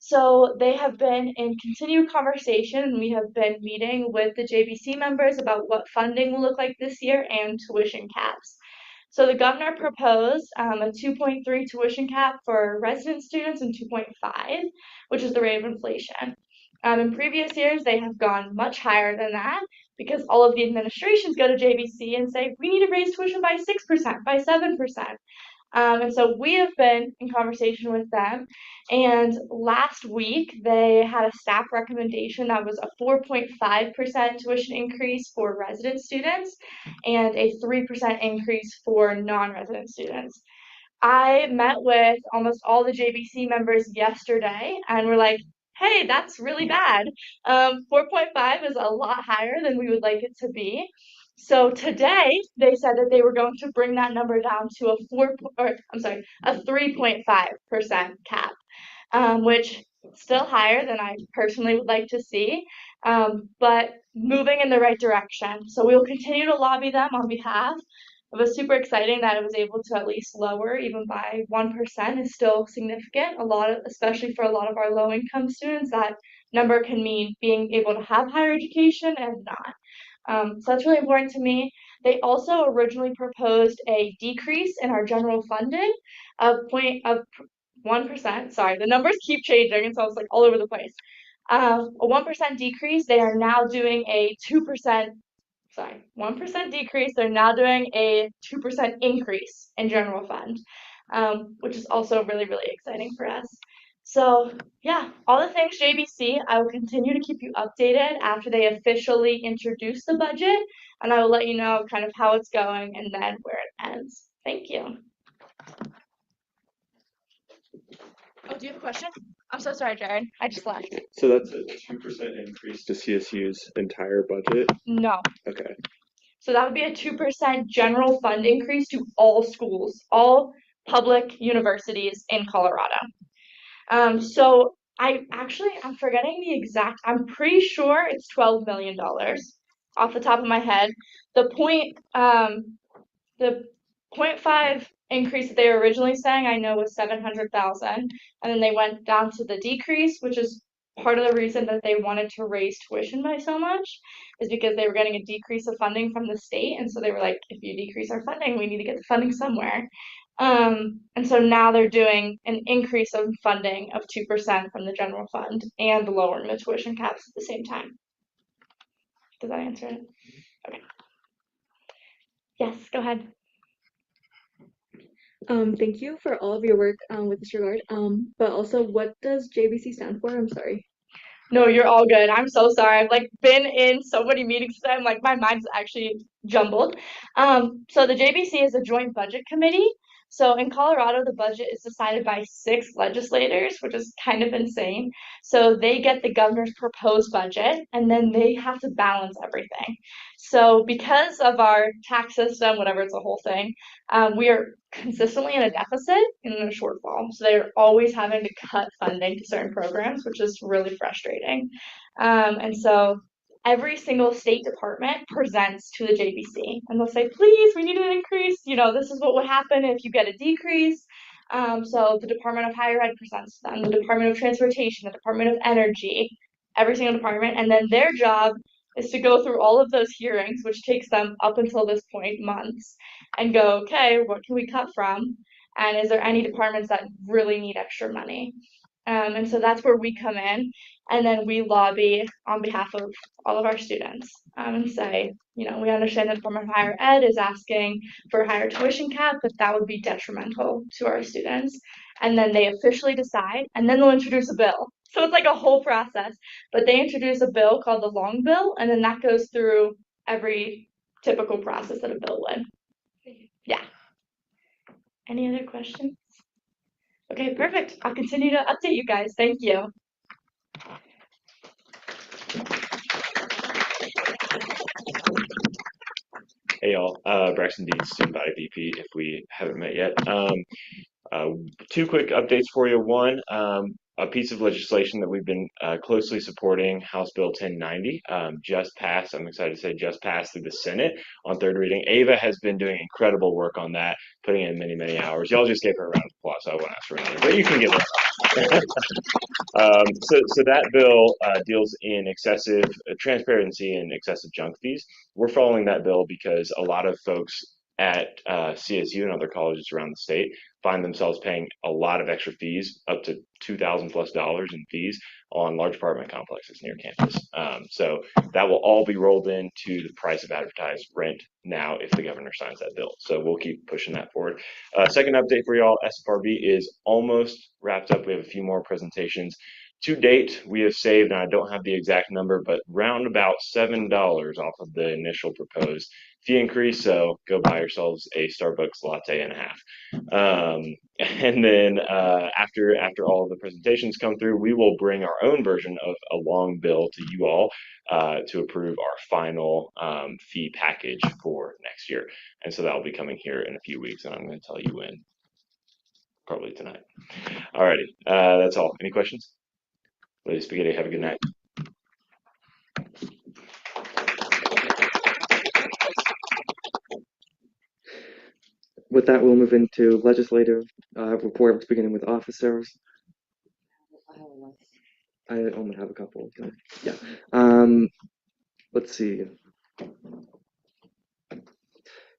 K: So they have been in continued conversation, and we have been meeting with the JBC members about what funding will look like this year and tuition caps. So the governor proposed a 2.3 tuition cap for resident students and 2.5, which is the rate of inflation. In previous years, they have gone much higher than that because all of the administrations go to JBC and say, we need to raise tuition by 6%, by 7%. And so we have been in conversation with them. And last week, they had a staff recommendation that was a 4.5% tuition increase for resident students and a 3% increase for non-resident students. I met with almost all the JBC members yesterday, and we're like, hey, that's really bad. 4.5 is a lot higher than we would like it to be. So today they said that they were going to bring that number down to a 3.5% cap, which still higher than I personally would like to see, but moving in the right direction. So we will continue to lobby them on behalf. It was super exciting that it was able to at least lower, even by 1% is still significant. Especially for a lot of our low income students, that number can mean being able to have higher education and not. So that's really important to me. They also originally proposed a decrease in our general funding of 1%. Sorry, the numbers keep changing, and so it's like all over the place. A 1% decrease. They are now doing a 2%. 1% decrease. They're now doing a 2% increase in general fund, which is also really, really exciting for us. So yeah, all the things JBC, I will continue to keep you updated after they officially introduce the budget, and I will let you know kind of how it's going and then where it ends. Thank you. Oh, do you have a question? I'm so sorry, Jared. I just left.
D: So that's a 2% increase to CSU's entire budget?
K: No.
D: Okay.
K: So that would be a 2% general fund increase to all schools, all public universities in Colorado. So I'm forgetting the exact, I'm pretty sure it's $12 million off the top of my head. The 0.5 increase that they were originally saying, I know, was 700,000, and then they went down to the decrease, which is part of the reason that they wanted to raise tuition by so much, is because they were getting a decrease of funding from the state, and so they were like, if you decrease our funding, we need to get the funding somewhere. And so now they're doing an increase of funding of 2% from the general fund and lowering the tuition caps at the same time. Does that answer it? Okay. Yes, go ahead.
L: Thank you for all of your work with this regard. But also, what does JBC stand for? I'm sorry.
K: No, you're all good. I'm so sorry. I've like been in so many meetings today. I'm like, my mind's actually jumbled. So the JBC is a joint budget committee. So in Colorado, the budget is decided by 6 legislators, which is kind of insane. So they get the governor's proposed budget, and then they have to balance everything. So because of our tax system, whatever, it's a whole thing, we are consistently in a deficit and in a shortfall. So they're always having to cut funding to certain programs, which is really frustrating. And so every single state department presents to the JBC, and they'll say, please, we need an increase. This is what would happen if you get a decrease. So the Department of Higher Ed presents to them, the Department of Transportation, the Department of Energy, every single department, and then their job is to go through all of those hearings, which takes them up until this point months, and go, okay, what can we cut from? And is there any departments that really need extra money? And so that's where we come in, and then we lobby on behalf of all of our students and say, we understand the Department of Higher Ed is asking for a higher tuition cap, but that would be detrimental to our students. And then they officially decide, and then they'll introduce a bill. So it's like a whole process, but they introduce a bill called the long bill, and then that goes through every typical process that a bill would. Yeah. Any other questions? Okay, perfect. I'll continue to update you guys. Thank you.
M: Hey y'all, Braxton Dean, student body VP, if we haven't met yet. 2 quick updates for you. One, a piece of legislation that we've been closely supporting, House Bill 1090, just passed. I'm excited to say just passed through the Senate on third reading. Ava has been doing incredible work on that, putting in many, many hours. Y'all just gave her a round of applause, so I won't ask for another, but you can give her. So that bill deals in excessive transparency and excessive junk fees. We're following that bill because a lot of folks at CSU and other colleges around the state find themselves paying a lot of extra fees, up to $2,000+ in fees on large apartment complexes near campus. So that will all be rolled into the price of advertised rent now if the governor signs that bill. So we'll keep pushing that forward. Second update for y'all, SFRB is almost wrapped up. We have a few more presentations. To date, we have saved, and I don't have the exact number, but round about $7 off of the initial proposed fee increase. So go buy yourselves a Starbucks latte and a half. And then after all of the presentations come through, we will bring our own version of a long bill to you all to approve our final fee package for next year. And so that will be coming here in a few weeks, and I'm going to tell you when. Probably tonight. Alrighty, that's all. Any questions? Lady Spaghetti, have a good night.
B: With that, we'll move into legislative reports, beginning with officers. I only have a couple. Yeah. Let's see.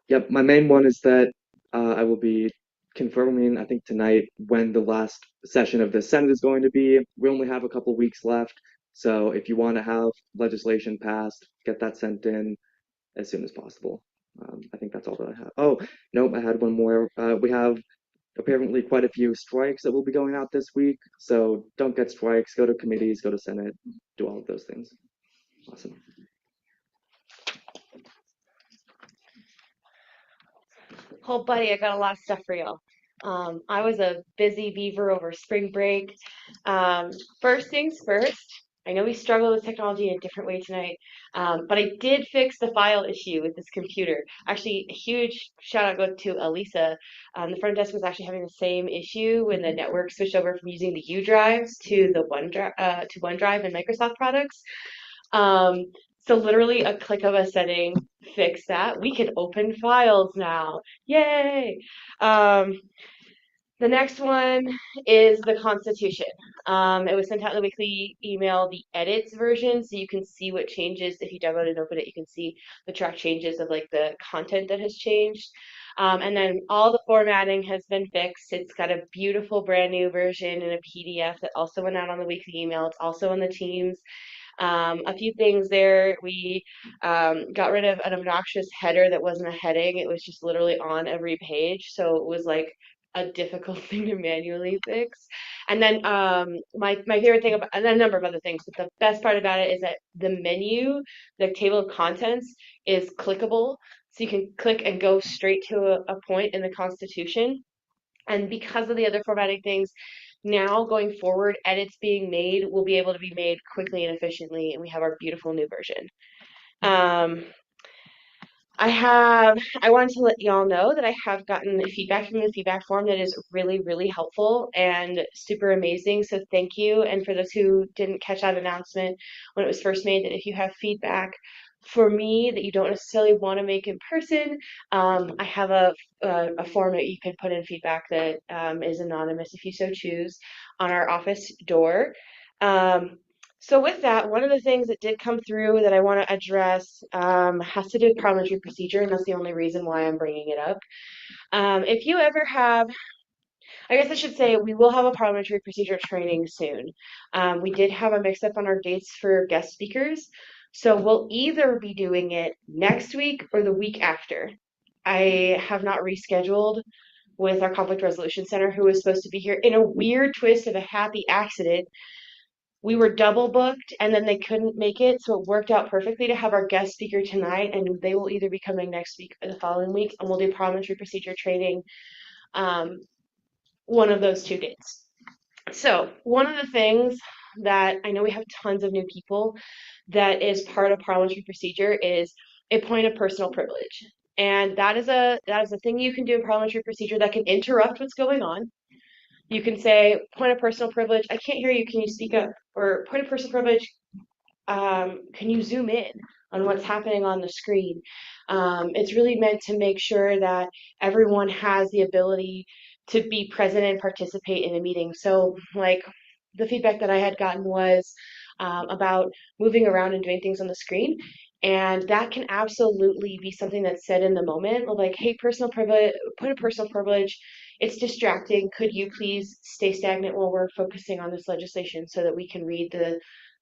B: Yep, my main one is that I will be confirming, I think tonight, when the last session of the Senate is going to be. We only have a couple weeks left, so if you want to have legislation passed, get that sent in as soon as possible. I think that's all that I have. Oh, nope, I had one more. We have apparently quite a few strikes that will be going out this week, so don't get strikes, go to committees, go to Senate, do all of those things. Awesome.
A: Oh, buddy, I got a lot of stuff for y'all. I was a busy beaver over spring break. First things first, I know we struggled with technology in a different way tonight, but I did fix the file issue with this computer. Actually, a huge shout out go to Elisa. The front desk was actually having the same issue when the network switched over from using the U drives to the OneDrive and Microsoft products. So literally a click of a setting fixed that. We can open files now. Yay! The next one is the Constitution. It was sent out in the weekly email, the edits version, so you can see what changes. If you download and open it, you can see the track changes of like the content that has changed. And then all the formatting has been fixed. It's got a beautiful brand new version in a PDF that also went out on the weekly email. It's also on the Teams. A few things there. We got rid of an obnoxious header that wasn't a heading. It was just literally on every page. So it was like a difficult thing to manually fix. And then my favorite thing about, and then a number of other things, but the best part about it is that the menu, the table of contents, is clickable. So you can click and go straight to a point in the Constitution. And because of the other formatting things, now going forward, edits being made will be able to be made quickly and efficiently, and we have our beautiful new version. I wanted to let y'all know that I have gotten feedback from the feedback form that is really, really helpful and super amazing. So thank you. And for those who didn't catch that announcement when it was first made, that if you have feedback for me that you don't necessarily want to make in person, I have a form that you can put in feedback that is anonymous if you so choose on our office door. So with that, one of the things that did come through that I want to address has to do with parliamentary procedure, and that's the only reason why I'm bringing it up. If you ever have, I guess I should say, we will have a parliamentary procedure training soon. We did have a mix-up on our dates for guest speakers, so we'll either be doing it next week or the week after. I have not rescheduled with our conflict resolution center, who was supposed to be here. In a weird twist of a happy accident, we were double booked and then they couldn't make it, so it worked out perfectly to have our guest speaker tonight, and they will either be coming next week or the following week, and we'll do parliamentary procedure training one of those 2 dates. So one of the things that I know we have tons of new people that is part of parliamentary procedure is a point of personal privilege. And that is a thing you can do in parliamentary procedure that can interrupt what's going on. You can say point of personal privilege. I can't hear you. Can you speak up? Or point of personal privilege. Can you zoom in on what's happening on the screen? It's really meant to make sure that everyone has the ability to be present and participate in a meeting. So, like, the feedback that I had gotten was about moving around and doing things on the screen. And that can absolutely be something that's said in the moment, like, hey, personal privilege, point of personal privilege, it's distracting. Could you please stay stagnant while we're focusing on this legislation so that we can read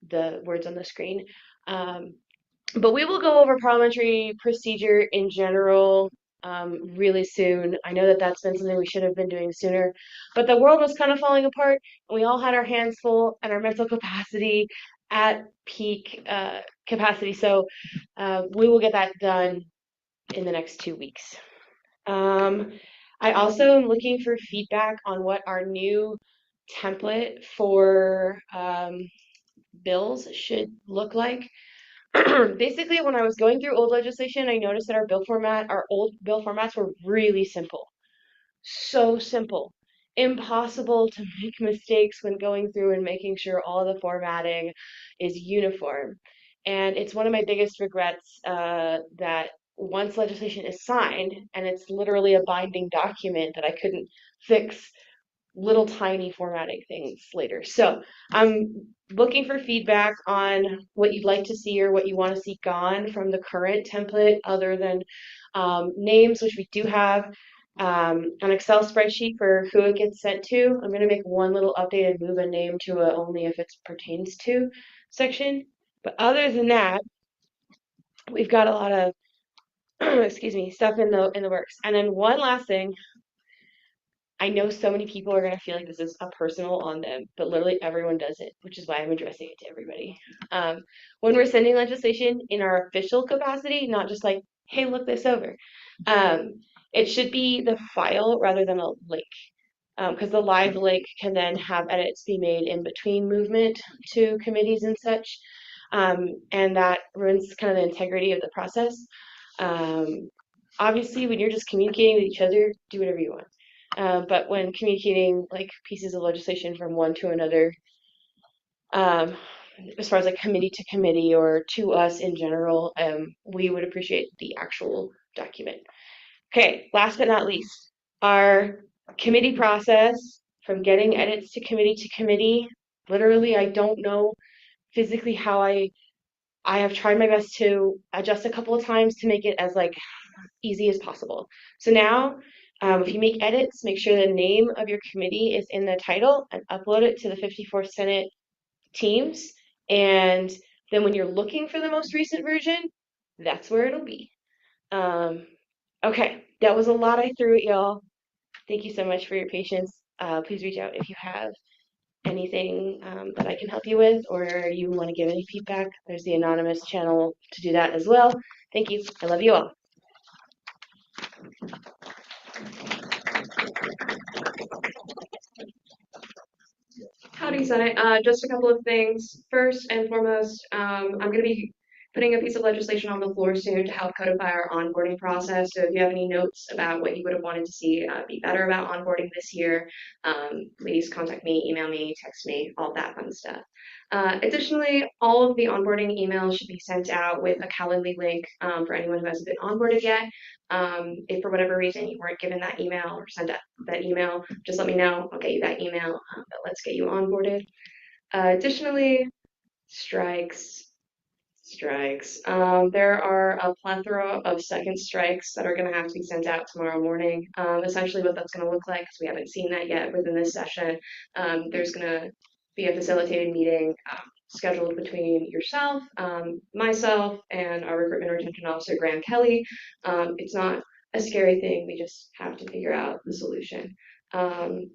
A: the words on the screen? But we will go over parliamentary procedure in general really soon. I know that that's been something we should have been doing sooner, but the world was kind of falling apart, and we all had our hands full and our mental capacity at peak capacity. So we will get that done in the next 2 weeks. I also am looking for feedback on what our new template for bills should look like. Basically, when I was going through old legislation, I noticed that our old bill formats were really simple. So simple. Impossible to make mistakes when going through and making sure all the formatting is uniform. And it's one of my biggest regrets that once legislation is signed and it's literally a binding document that I couldn't fix little tiny formatting things later. So I'm looking for feedback on what you'd like to see or what you want to see gone from the current template, other than names, which we do have an Excel spreadsheet for who it gets sent to. I'm going to make one little update and move a name to a only if it pertains to section. But other than that, we've got a lot of excuse me, stuff in the works. And then one last thing, I know so many people are going to feel like this is a personal on them, but literally everyone does it, which is why I'm addressing it to everybody. When we're sending legislation in our official capacity, not just like, hey, look this over, it should be the file rather than a link, because the live link can then have edits be made in between movement to committees and such, and that ruins kind of the integrity of the process. Obviously, when you're just communicating with each other, do whatever you want. But when communicating like pieces of legislation from one to another, as far as like committee to committee or to us in general, we would appreciate the actual document. Okay, last but not least, our committee process from getting edits to committee, literally, I don't know physically how I have tried my best to adjust a couple of times to make it as like easy as possible. So now, if you make edits, make sure the name of your committee is in the title and upload it to the 54th Senate Teams. And then when you're looking for the most recent version, that's where it'll be. Okay, that was a lot I threw at y'all. Thank you so much for your patience. Please reach out if you have anything that I can help you with, or you want to give any feedback. There's the anonymous channel to do that as well. Thank you. I love you all.
N: Howdy, Senate. Just a couple of things. First and foremost, I'm going to be putting a piece of legislation on the floor soon to help codify our onboarding process. So if you have any notes about what you would have wanted to see be better about onboarding this year, please contact me, email me, text me, all that fun stuff. Additionally, all of the onboarding emails should be sent out with a Calendly link for anyone who hasn't been onboarded yet. If for whatever reason you weren't given that email or sent that email, just let me know. I'll get you that email, but let's get you onboarded. Additionally, strikes. There are a plethora of second strikes that are going to have to be sent out tomorrow morning. Essentially what that's going to look like, because we haven't seen that yet within this session, there's going to be a facilitated meeting scheduled between yourself, myself, and our recruitment retention officer, Graham Kelly. It's not a scary thing. We just have to figure out the solution. Go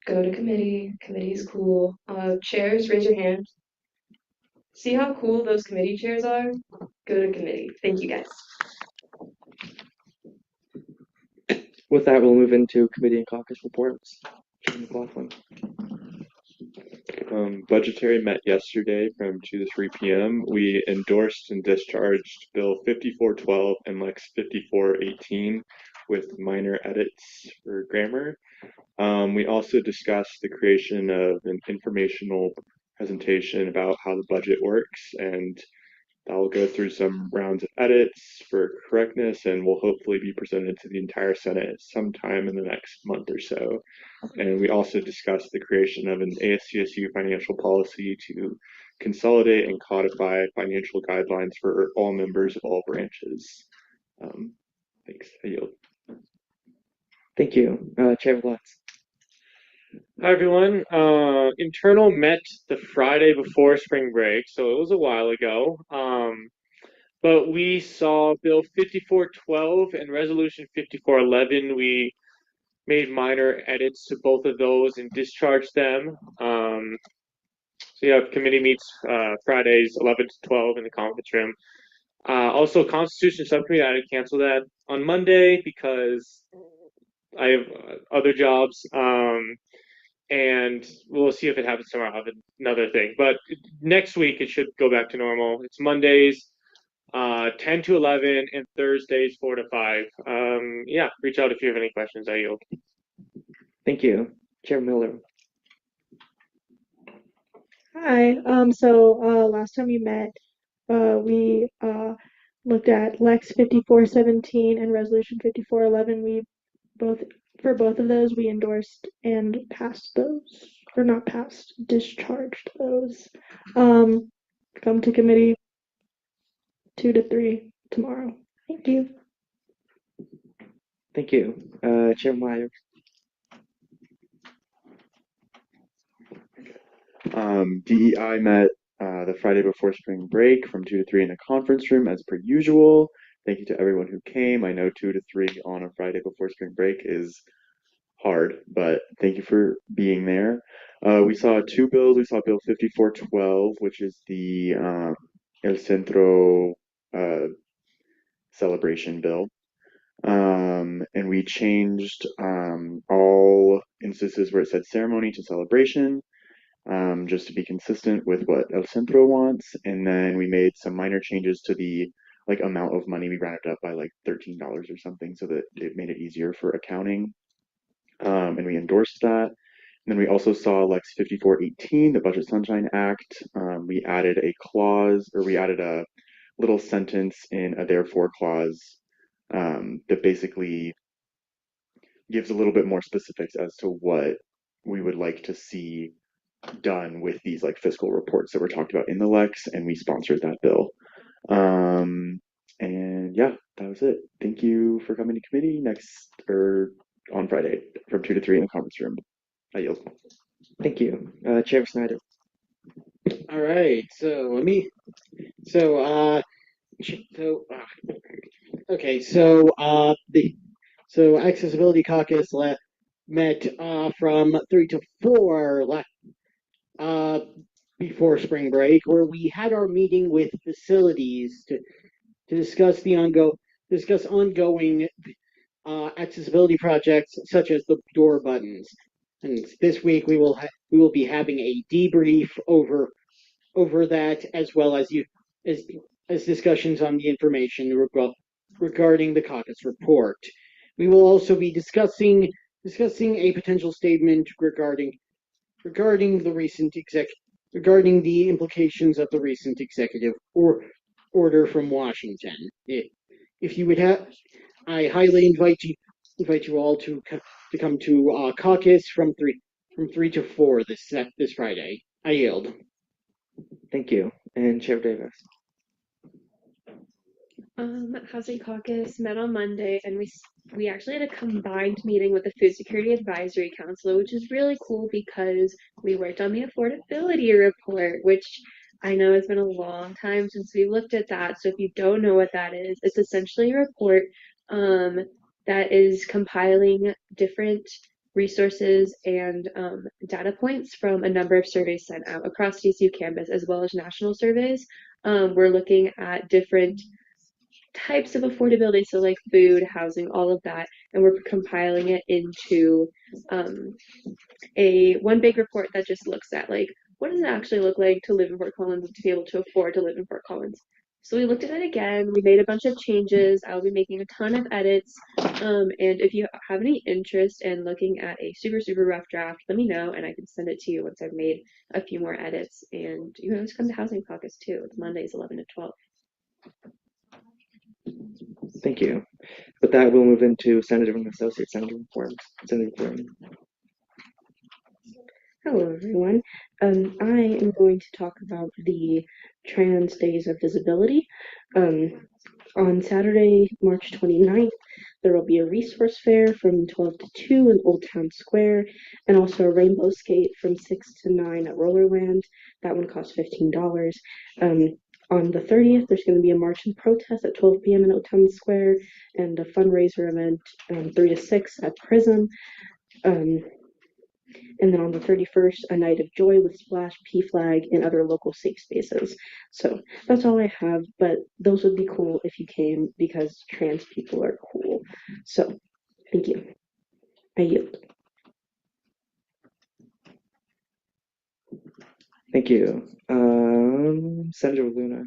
N: to committee. Committee is cool. Chairs, raise your hand. See how cool those committee chairs are? Go to committee. Thank you, guys.
B: With that, we'll move into committee and caucus reports. Chair McLaughlin.
O: Budgetary met yesterday from 2 to 3 p.m. We endorsed and discharged Bill 5412 and Lex 5418, with minor edits for grammar. We also discussed the creation of an informational presentation about how the budget works, and that will go through some rounds of edits for correctness and will hopefully be presented to the entire Senate sometime in the next month or so. And we also discussed the creation of an ASCSU financial policy to consolidate and codify financial guidelines for all members of all branches. Thanks. I yield.
B: Thank you. Chair Lutz.
P: Hi everyone. Internal met the Friday before spring break, so it was a while ago. But we saw Bill 5412 and Resolution 5411. We made minor edits to both of those and discharged them. So yeah, committee meets Fridays 11 to 12 in the conference room. Also, Constitution Subcommittee, I had to cancel that on Monday because I have other jobs. And we'll see if it happens tomorrow. I have another thing. But next week, it should go back to normal. It's Mondays, 10 to 11, and Thursdays, 4 to 5. Yeah, reach out if you have any questions. I yield.
B: Thank you. Chair Miller.
C: Hi. Last time we met, we looked at Lex 5417 and Resolution 5411. For both of those, we endorsed and passed those, or not passed, discharged those. Come to committee 2 to 3 tomorrow. Thank you.
B: Thank you. Chair Meyer.
O: DEI met the Friday before spring break from 2 to 3 in the conference room as per usual. Thank you to everyone who came. I know 2 to 3 on a Friday before spring break is hard, but thank you for being there. We saw 2 bills. We saw Bill 5412, which is the El Centro celebration bill. And we changed all instances where it said ceremony to celebration, just to be consistent with what El Centro wants. And then we made some minor changes to the amount of money. We rounded up by like $13 or something so that it made it easier for accounting. And we endorsed that. And then we also saw Lex 5418, the Budget Sunshine Act. We added a little sentence in a therefore clause that basically gives a little bit more specifics as to what we would like to see done with these fiscal reports that were talked about in the Lex, and we sponsored that bill. And yeah, that was it. Thank you for coming to committee on Friday from 2 to 3 in the conference room. I yield.
B: Thank you. Chair Snyder.
I: All right. So Accessibility Caucus met from 3 to 4 before spring break, where we had our meeting with facilities to discuss ongoing accessibility projects such as the door buttons. And this week we will be having a debrief over that, as well as discussions on the information regarding the caucus report. We will also be discussing a potential statement regarding the implications of the recent executive order from Washington. If you would have, I highly invite you all to come to caucus from 3 to 4 this Friday. I yield.
B: Thank you. And Chair Davis.
Q: Housing Caucus met on Monday, and we actually had a combined meeting with the Food Security Advisory Council, which is really cool because we worked on the affordability report, which I know it's been a long time since we looked at that. So if you don't know what that is, it's essentially a report that is compiling different resources and data points from a number of surveys sent out across DCU campus, as well as national surveys. We're looking at different types of affordability, so like food, housing, all of that, and we're compiling it into one big report that just looks at what does it actually look like to live in Fort Collins and to be able to afford to live in Fort Collins. So we looked at it again. We made a bunch of changes. I'll be making a ton of edits. And if you have any interest in looking at a super rough draft, let me know and I can send it to you once I've made a few more edits. And you can always come to Housing Caucus too. It's Mondays 11 to 12.
B: Thank you. With that, we'll move into Senator and Associate Senator reforms. Senator Fleury.
R: Hello, everyone. I am going to talk about the Trans Days of Visibility. On Saturday, March 29th, there will be a resource fair from 12 to 2 in Old Town Square, and also a rainbow skate from 6 to 9 at Rollerland. That one costs $15. On the 30th, there's going to be a march and protest at 12 p.m. in Old Town Square, and a fundraiser event 3 to 6 at Prism. And then on the 31st, a night of joy with Splash, P-Flag, and other local safe spaces. So that's all I have, but those would be cool if you came because trans people are cool. So thank you. I yield.
B: Thank you. Senator Luna.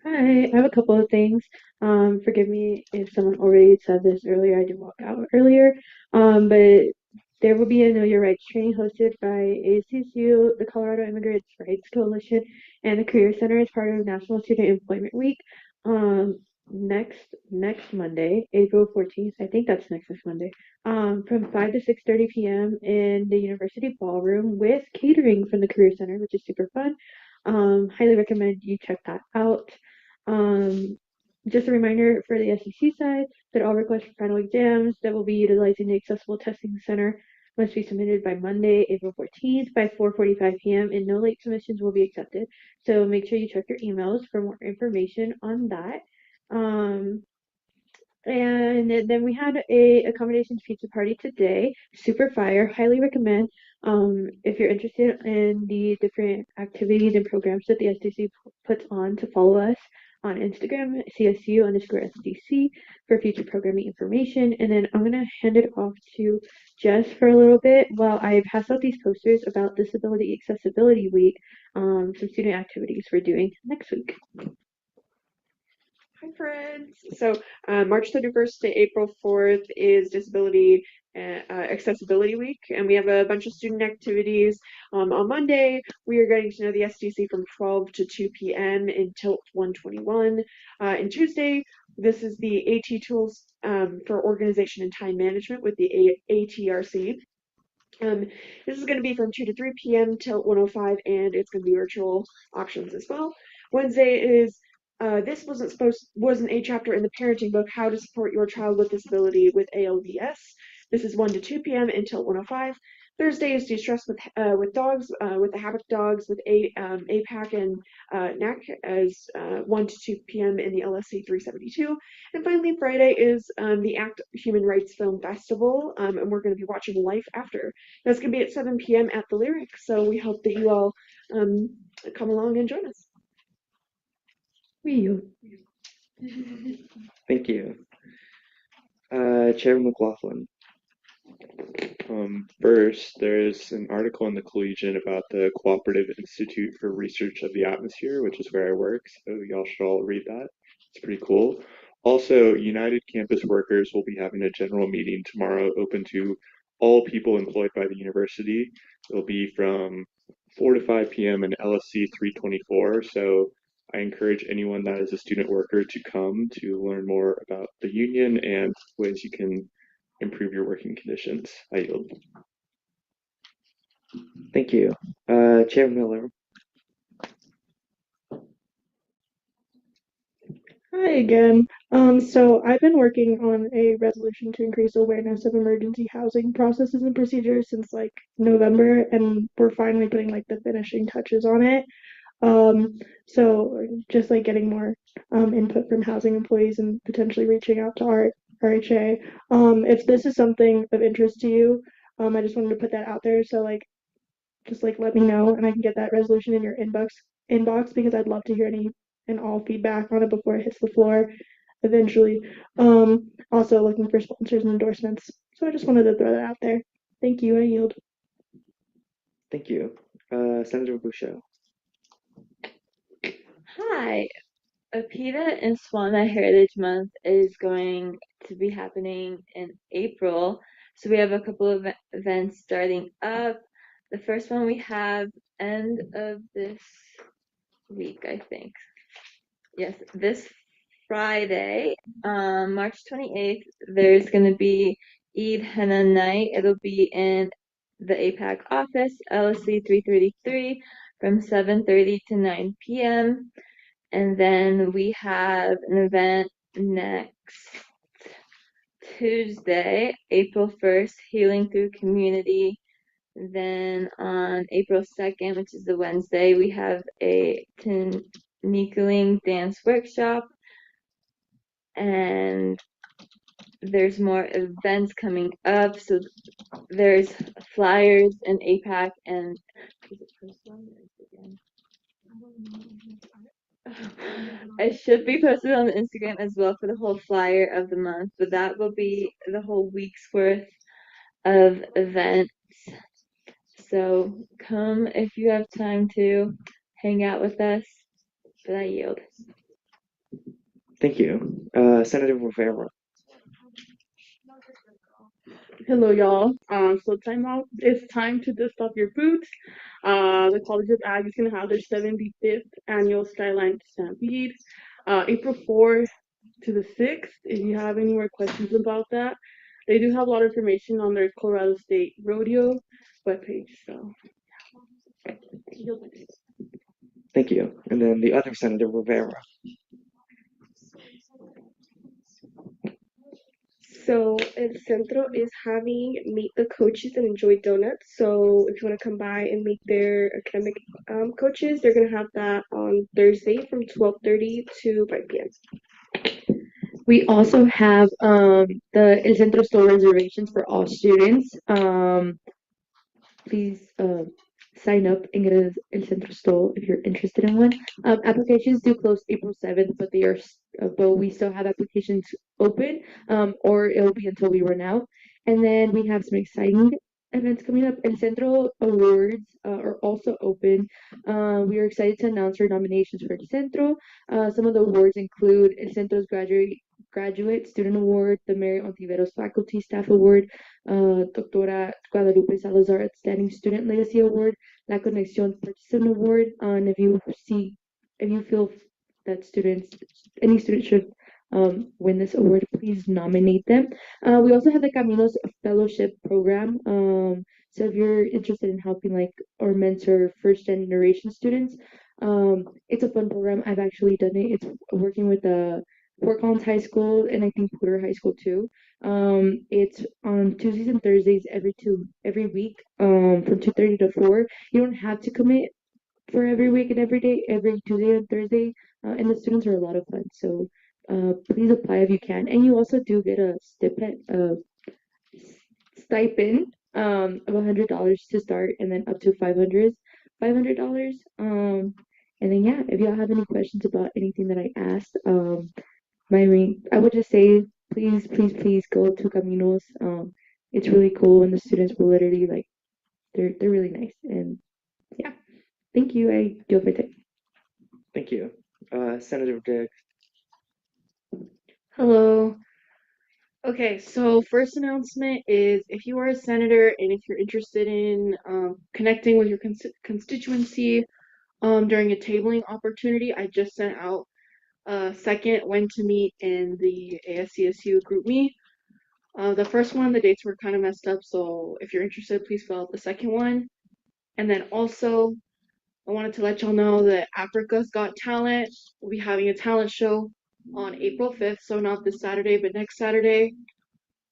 C: Hi, I have a couple of things. Forgive me if someone already said this earlier. I did walk out earlier. But there will be a Know Your Rights training hosted by ASCSU, the Colorado Immigrants' Rights Coalition, and the Career Center as part of National Student Employment Week. Next Monday, April 14th. I think that's next Monday. From 5 to 6:30 p.m. in the University Ballroom with catering from the Career Center, which is super fun. Highly recommend you check that out. Just a reminder for the SEC side that all requests for final exams that will be utilizing the Accessible Testing Center must be submitted by Monday, April 14th by 4:45 p.m. and no late submissions will be accepted. So make sure you check your emails for more information on that. And then we had a accommodations pizza party today. Super fire. Highly recommend. If you're interested in the different activities and programs that the SDC puts on, to follow us on Instagram, CSU_SDC, for future programming information. And then I'm gonna hand it off to Jess for a little bit while I pass out these posters about Disability Accessibility Week, some student activities we're doing next week.
S: Hi, friends. So March 31st to April 4th is Disability Accessibility Week, and we have a bunch of student activities. On Monday, we are getting to know the SDC from 12 to 2 p.m. in Tilt 121. And Tuesday, this is the AT tools for organization and time management with the ATRC. This is going to be from 2 to 3 p.m. till 105, and it's going to be virtual options as well. Wednesday is this wasn't a chapter in the parenting book, How to Support Your Child with Disability with ALDS. This is 1 to 2 p.m. until 105. Thursday is De-Stress with Dogs, with the Havoc Dogs with APAC and NAC as 1 to 2 p.m. in the LSC 372. And finally, Friday is the ACT Human Rights Film Festival, and we're going to be watching Life After. That's going to be at 7 p.m. at the Lyric, so we hope that you all come along and join us.
B: Thank you. Chair McLaughlin.
O: First, there's an article in the Collegian about the Cooperative Institute for Research of the Atmosphere, which is where I work, so y'all should all read that. It's pretty cool. Also, United Campus Workers will be having a general meeting tomorrow open to all people employed by the university. It'll be from 4 to 5 p.m. in LSC 324, so I encourage anyone that is a student worker to come to learn more about the union and ways you can improve your working conditions. I yield.
B: Thank you. Chair Miller.
C: Hi again. So I've been working on a resolution to increase awareness of emergency housing processes and procedures since like November, and we're finally putting like the finishing touches on it. So just like getting more input from housing employees and potentially reaching out to our RHA. If this is something of interest to you, I just wanted to put that out there. So like just like let me know and I can get that resolution in your inbox because I'd love to hear any and all feedback on it before it hits the floor eventually. Also looking for sponsors and endorsements. So I just wanted to throw that out there. Thank you. I yield.
B: Thank you. Senator Boucher.
T: Hi, APITA and Swana Heritage Month is going to be happening in April. So we have a couple of events starting up. The first one we have end of this week, I think. Yes, this Friday, March 28th, there's going to be Eid Henna Night. It'll be in the APAC office, LSC 333, from 7:30 to 9 p.m. And then we have an event next Tuesday, April 1st, Healing Through Community. Then on April 2nd, which is the Wednesday, we have a Tinikeling dance workshop. And there's more events coming up. So there's flyers in APAC and is it posted on Instagram? It should be posted on the Instagram as well for the whole flyer of the month, but that will be the whole week's worth of events. So come if you have time to hang out with us. But I yield.
B: Thank you. Senator Rivera.
U: Hello, y'all. So time out. It's time to dust off your boots. The College of Ag is gonna have their 75th annual Skyline Stampede, April 4th to the 6th. If you have any more questions about that, they do have a lot of information on their Colorado State Rodeo webpage. So,
B: Thank you. And then the other Senator Rivera.
V: So El Centro is having Meet the Coaches and Enjoy Donuts. So if you want to come by and meet their academic coaches, they're going to have that on Thursday from 12:30 to 5 p.m.
W: We also have the El Centro store reservations for all students. Please sign up and get a El Centro stall if you're interested in one. Applications do close April 7th, but but we still have applications open, or it'll be until we run out. And then we have some exciting events coming up. El Centro awards are also open. We are excited to announce our nominations for El Centro. Some of the awards include El Centro's Graduate Student Award, the Mary Ontiveros Faculty Staff Award, Doctora Guadalupe Salazar Outstanding Student Legacy Award, La Conexión Participant Award. And if you feel that any student should win this award, please nominate them. We also have the Caminos Fellowship Program. So if you're interested in helping or mentor first generation students, it's a fun program. I've actually done it. It's working with Fort Collins High School and I think Porter High School too. It's on Tuesdays and Thursdays every week, from 2:30 to 4. You don't have to commit for every week and every day, every Tuesday and Thursday. And the students are a lot of fun. So please apply if you can. And you also do get a stipend of $100 to start, and then up to $500. And then yeah, if y'all have any questions about anything that I asked, I would just say please go to Caminos. It's really cool, and the students will literally they're really nice. And yeah, thank you. I yield my time.
B: Thank you. Senator Dick.
U: hello. Okay, so first announcement is if you are a senator and if you're interested in connecting with your constituency during a tabling opportunity, I just sent out a second when to meet in the ASCSU group me. The first one, the dates were kind of messed up, so if you're interested, please fill out the second one. And then also, I wanted to let y'all know that Africa's Got Talent will be having a talent show on April 5th, so not this Saturday, but next Saturday.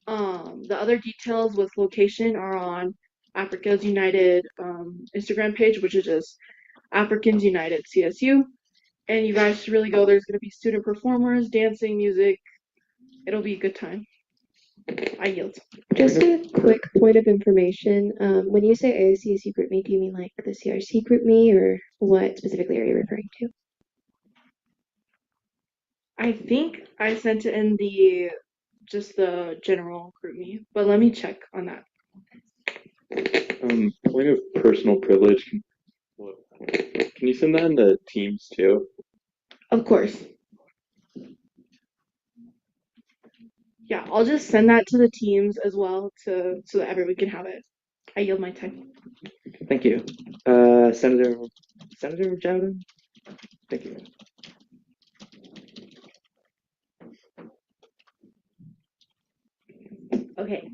U: The other details with location are on Africa's United Instagram page, which is just Africans United CSU. And you guys should really go. There's going to be student performers, dancing, music. It'll be a good time. I yield.
V: Just a quick point of information. When you say ASCSU group me, do you mean like the CRC group me, or what specifically are you referring to?
U: I think I sent it in just the general group me, but let me check on that.
X: Point of personal privilege. Can you send that in the Teams too?
U: Of course. Yeah, I'll just send that to the teams as well so that everyone can have it. I yield my time.
B: Thank you. Senator Jowden? Thank you.
W: Okay.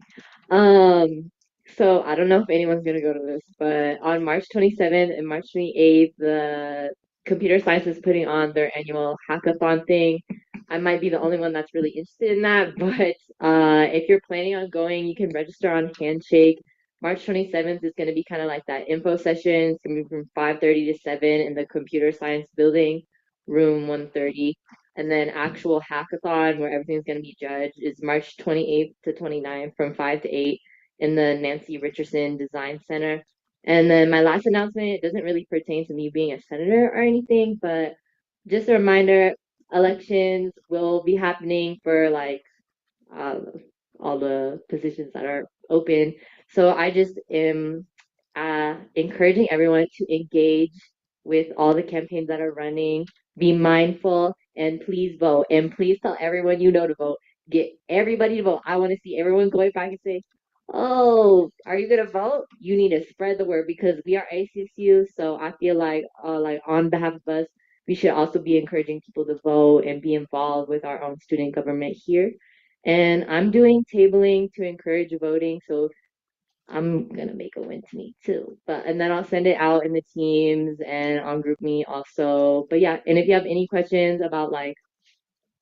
W: So I don't know if anyone's gonna go to this, but on March 27th and March 28th, the computer science is putting on their annual hackathon thing. I might be the only one that's really interested in that, but if you're planning on going, you can register on Handshake. March 27th is gonna be kind of like that info session. It's gonna be from 5:30 to 7 in the computer science building, room 130. And then actual hackathon where everything's going to be judged is March 28th to 29th from 5 to 8 in the Nancy Richardson Design Center. And then my last announcement, it doesn't really pertain to me being a senator or anything, but just a reminder, elections will be happening for like uh, all the positions that are open. So I just am encouraging everyone to engage with all the campaigns that are running. Be mindful and please vote. And please tell everyone you know to vote. Get everybody to vote. I want to see everyone going back and say, "Oh, are you gonna vote? You need to spread the word because we are ACSU." So I feel like on behalf of us, we should also be encouraging people to vote and be involved with our own student government here. And I'm doing tabling to encourage voting, so I'm gonna make a win to me too. But and then I'll send it out in the teams and on GroupMe also. But yeah, and if you have any questions about like,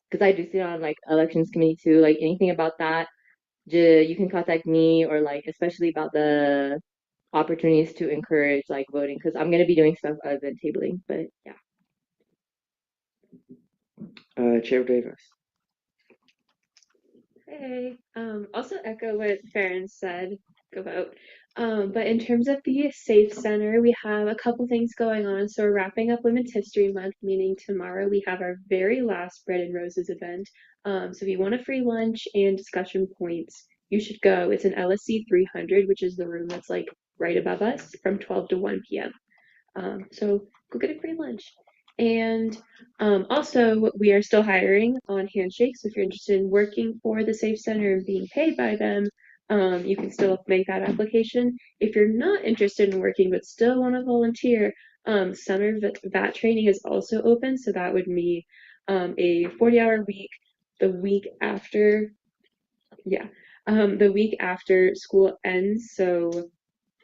W: because I do sit on like elections committee too, like anything about that, you can contact me or like especially about the opportunities to encourage like voting because I'm gonna be doing stuff other than tabling. But yeah.
B: Chair Davis.
Q: Hey, also echo what Farron said, go vote. But in terms of the Safe Center, we have a couple things going on. So we're wrapping up Women's History Month, meaning tomorrow we have our very last Bread and Roses event. So if you want a free lunch and discussion points, you should go. It's in LSC 300, which is the room that's like right above us from 12 to 1 p.m. So go get a free lunch. And also, we are still hiring on Handshake. So if you're interested in working for the Safe Center and being paid by them, you can still make that application. If you're not interested in working but still want to volunteer, summer VAT training is also open. So that would be a 40-hour week the week after, yeah, the week after school ends. So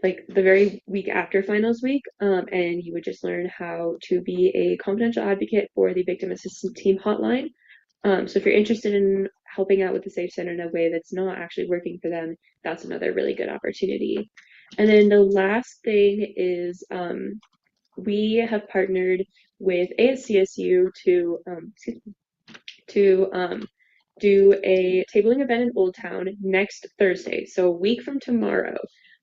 Q: like the very week after finals week, and you would just learn how to be a confidential advocate for the victim assistance team hotline. So if you're interested in helping out with the Safe Center in a way that's not actually working for them, that's another really good opportunity. And then the last thing is we have partnered with ASCSU to do a tabling event in Old Town next Thursday, so a week from tomorrow.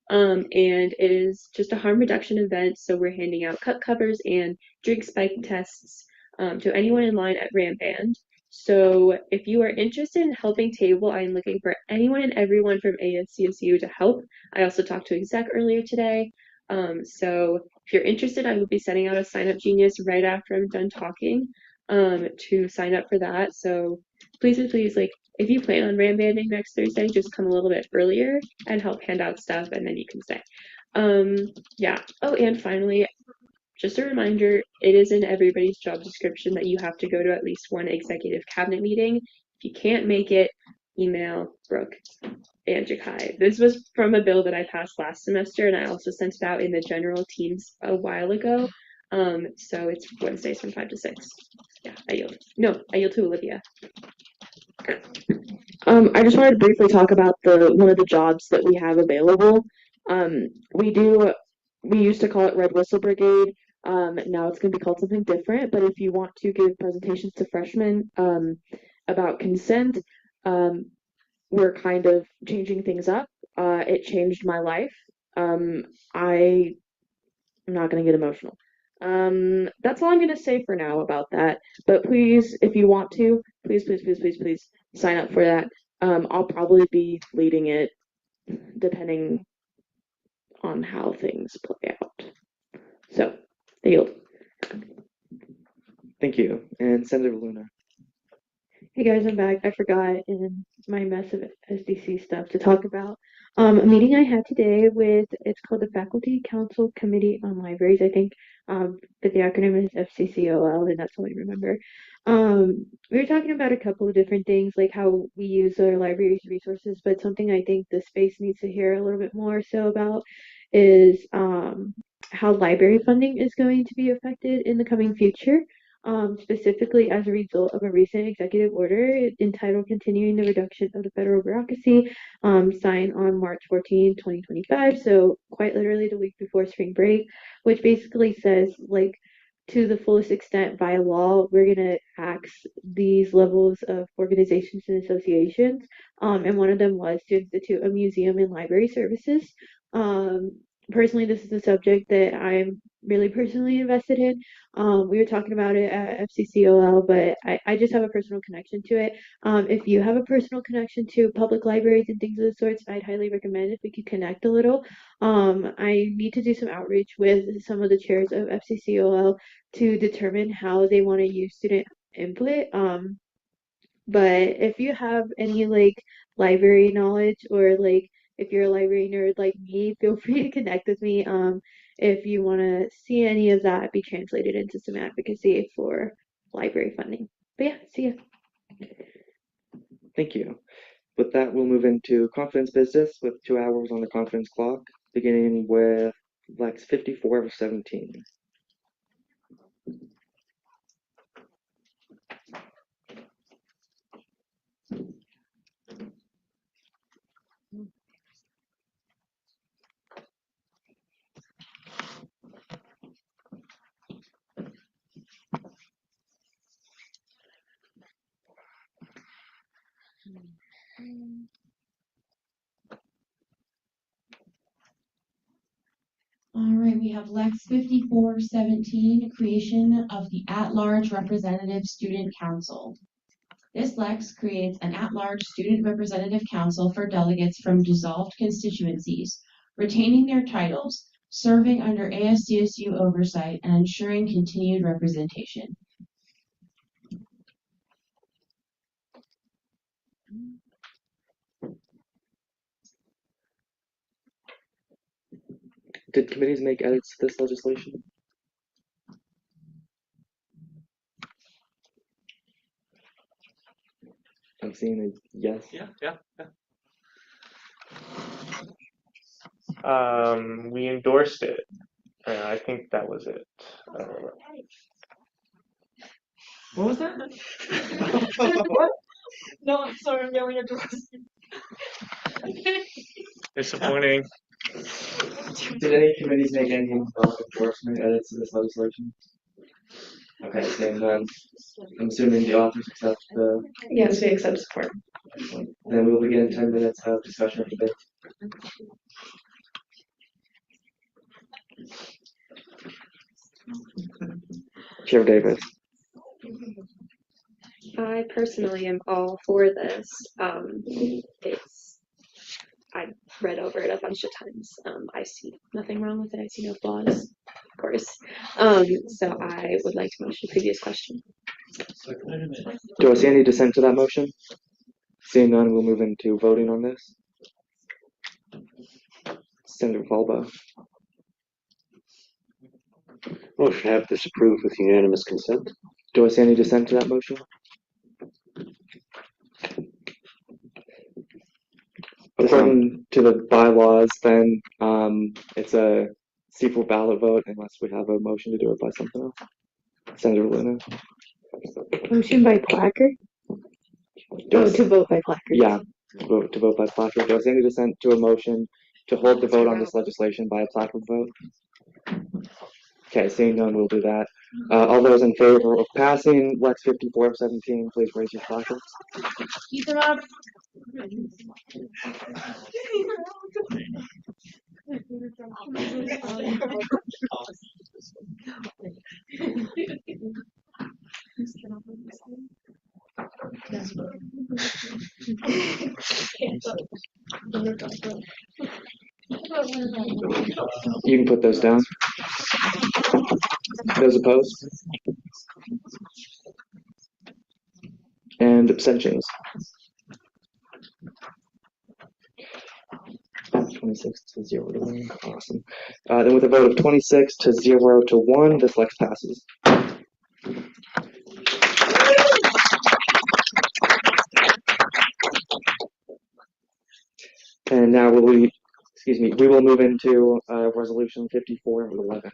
Q: And it is just a harm reduction event, so we're handing out cut covers and drink spike tests to anyone in line at Ramband. So if you are interested in helping table, I am looking for anyone and everyone from ASCSU to help. I also talked to exec earlier today. So if you're interested, I will be sending out a sign up genius right after I'm done talking to sign up for that. So please, like if you plan on rambanding next Thursday, just come a little bit earlier and help hand out stuff, and then you can stay. Yeah. Oh, and finally, just a reminder, it is in everybody's job description that you have to go to at least one executive cabinet meeting. If you can't make it, email Brooke and Jakai. This was from a bill that I passed last semester, and I also sent it out in the general teams a while ago. So it's Wednesdays from 5 to 6. Yeah, I yield. No, I yield to Olivia.
R: I just wanted to briefly talk about one of the jobs that we have available. We used to call it Red Whistle Brigade. Now it's going to be called something different. But if you want to give presentations to freshmen about consent, we're kind of changing things up. It changed my life. I'm not going to get emotional. That's all I'm going to say for now about that. But please, if you want to, please sign up for that. I'll probably be leading it depending on how things play out. So, I yield.
B: Thank you. And Senator Luna.
W: Hey guys, I'm back. I forgot in my mess of SDC stuff to talk about a meeting I had today with it's called the Faculty Council Committee on Libraries, I think, but the acronym is FCCOL, and that's all I remember. We were talking about a couple of different things, like how we use our library's resources, but something I think the space needs to hear a little bit more so about is how library funding is going to be affected in the coming future. Specifically as a result of a recent executive order entitled Continuing the Reduction of the Federal Bureaucracy, signed on March 14, 2025, so quite literally the week before spring break, which basically says, like, to the fullest extent by law, we're going to ax these levels of organizations and associations, and one of them was to institute a museum and library services. Personally, this is a subject that I'm really personally invested in. We were talking about it at FCCOL, but I just have a personal connection to it. If you have a personal connection to public libraries and things of the sorts, I'd highly recommend if we could connect a little. I need to do some outreach with some of the chairs of FCCOL to determine how they want to use student input. But if you have any like library knowledge or like if you're a library nerd like me, feel free to connect with me. If you want to see any of that be translated into some advocacy for library funding. But yeah, see ya.
B: Thank you. With that, we'll move into conference business with 2 hours on the conference clock, beginning with Lex 5417.
F: All right, we have Lex 5417, creation of the At-Large Representative Student Council. This Lex creates an at-large student representative council for delegates from dissolved constituencies, retaining their titles, serving under ASCSU oversight, and ensuring continued representation.
B: Did committees make edits to this legislation? I'm seeing a yes.
P: Yeah. We endorsed it. I think that was it. What was that?
K: What? No, I'm sorry, I'm yelling at Rosie.
P: Disappointing.
B: Did any committees make any endorsement edits to this legislation? Okay, seeing none. I'm assuming the authors accept the.
N: Yes, we accept support.
B: Then we'll begin 10 minutes of discussion of the bill. Chair Davis.
L: I personally am all for this. I've read over it a bunch of times. I see nothing wrong with it. I see no flaws, of course. So I would like to motion previous question.
B: Do I see any dissent to that motion? Seeing none, we'll move into voting on this. Senator Falba.
D: Motion to have this approved with unanimous consent.
B: Do I see any dissent to that motion? According to the bylaws, then it's a secret ballot vote unless we have a motion to do it by something else. Senator Luna.
W: Motion by placard? To vote by placard.
B: Yeah, to vote by placard. Do I see any dissent to a motion to hold the vote on this legislation by a placard vote? Okay, seeing none, we'll do that. All those in favor of passing Lex 5417, please raise your placards.
K: Keep them up.
B: You can put those down. Those opposed? And abstentions? 26 to 0 to 1. Awesome. Then with a vote of 26 to 0 to 1, this Lex passes. And now we will move into resolution 5411.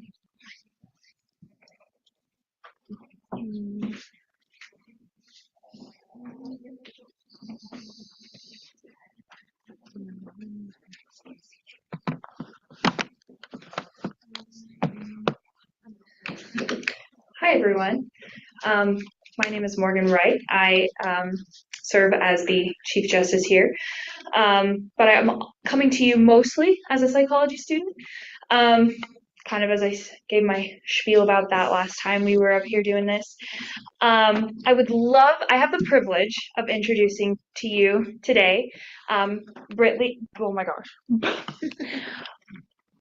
G: Hi, everyone. My name is Morgan Wright. I serve as the Chief Justice here, but I'm coming to you mostly as a psychology student. Kind of as I gave my spiel about that last time we were up here doing this. I have the privilege of introducing to you today, Brittany, oh my gosh,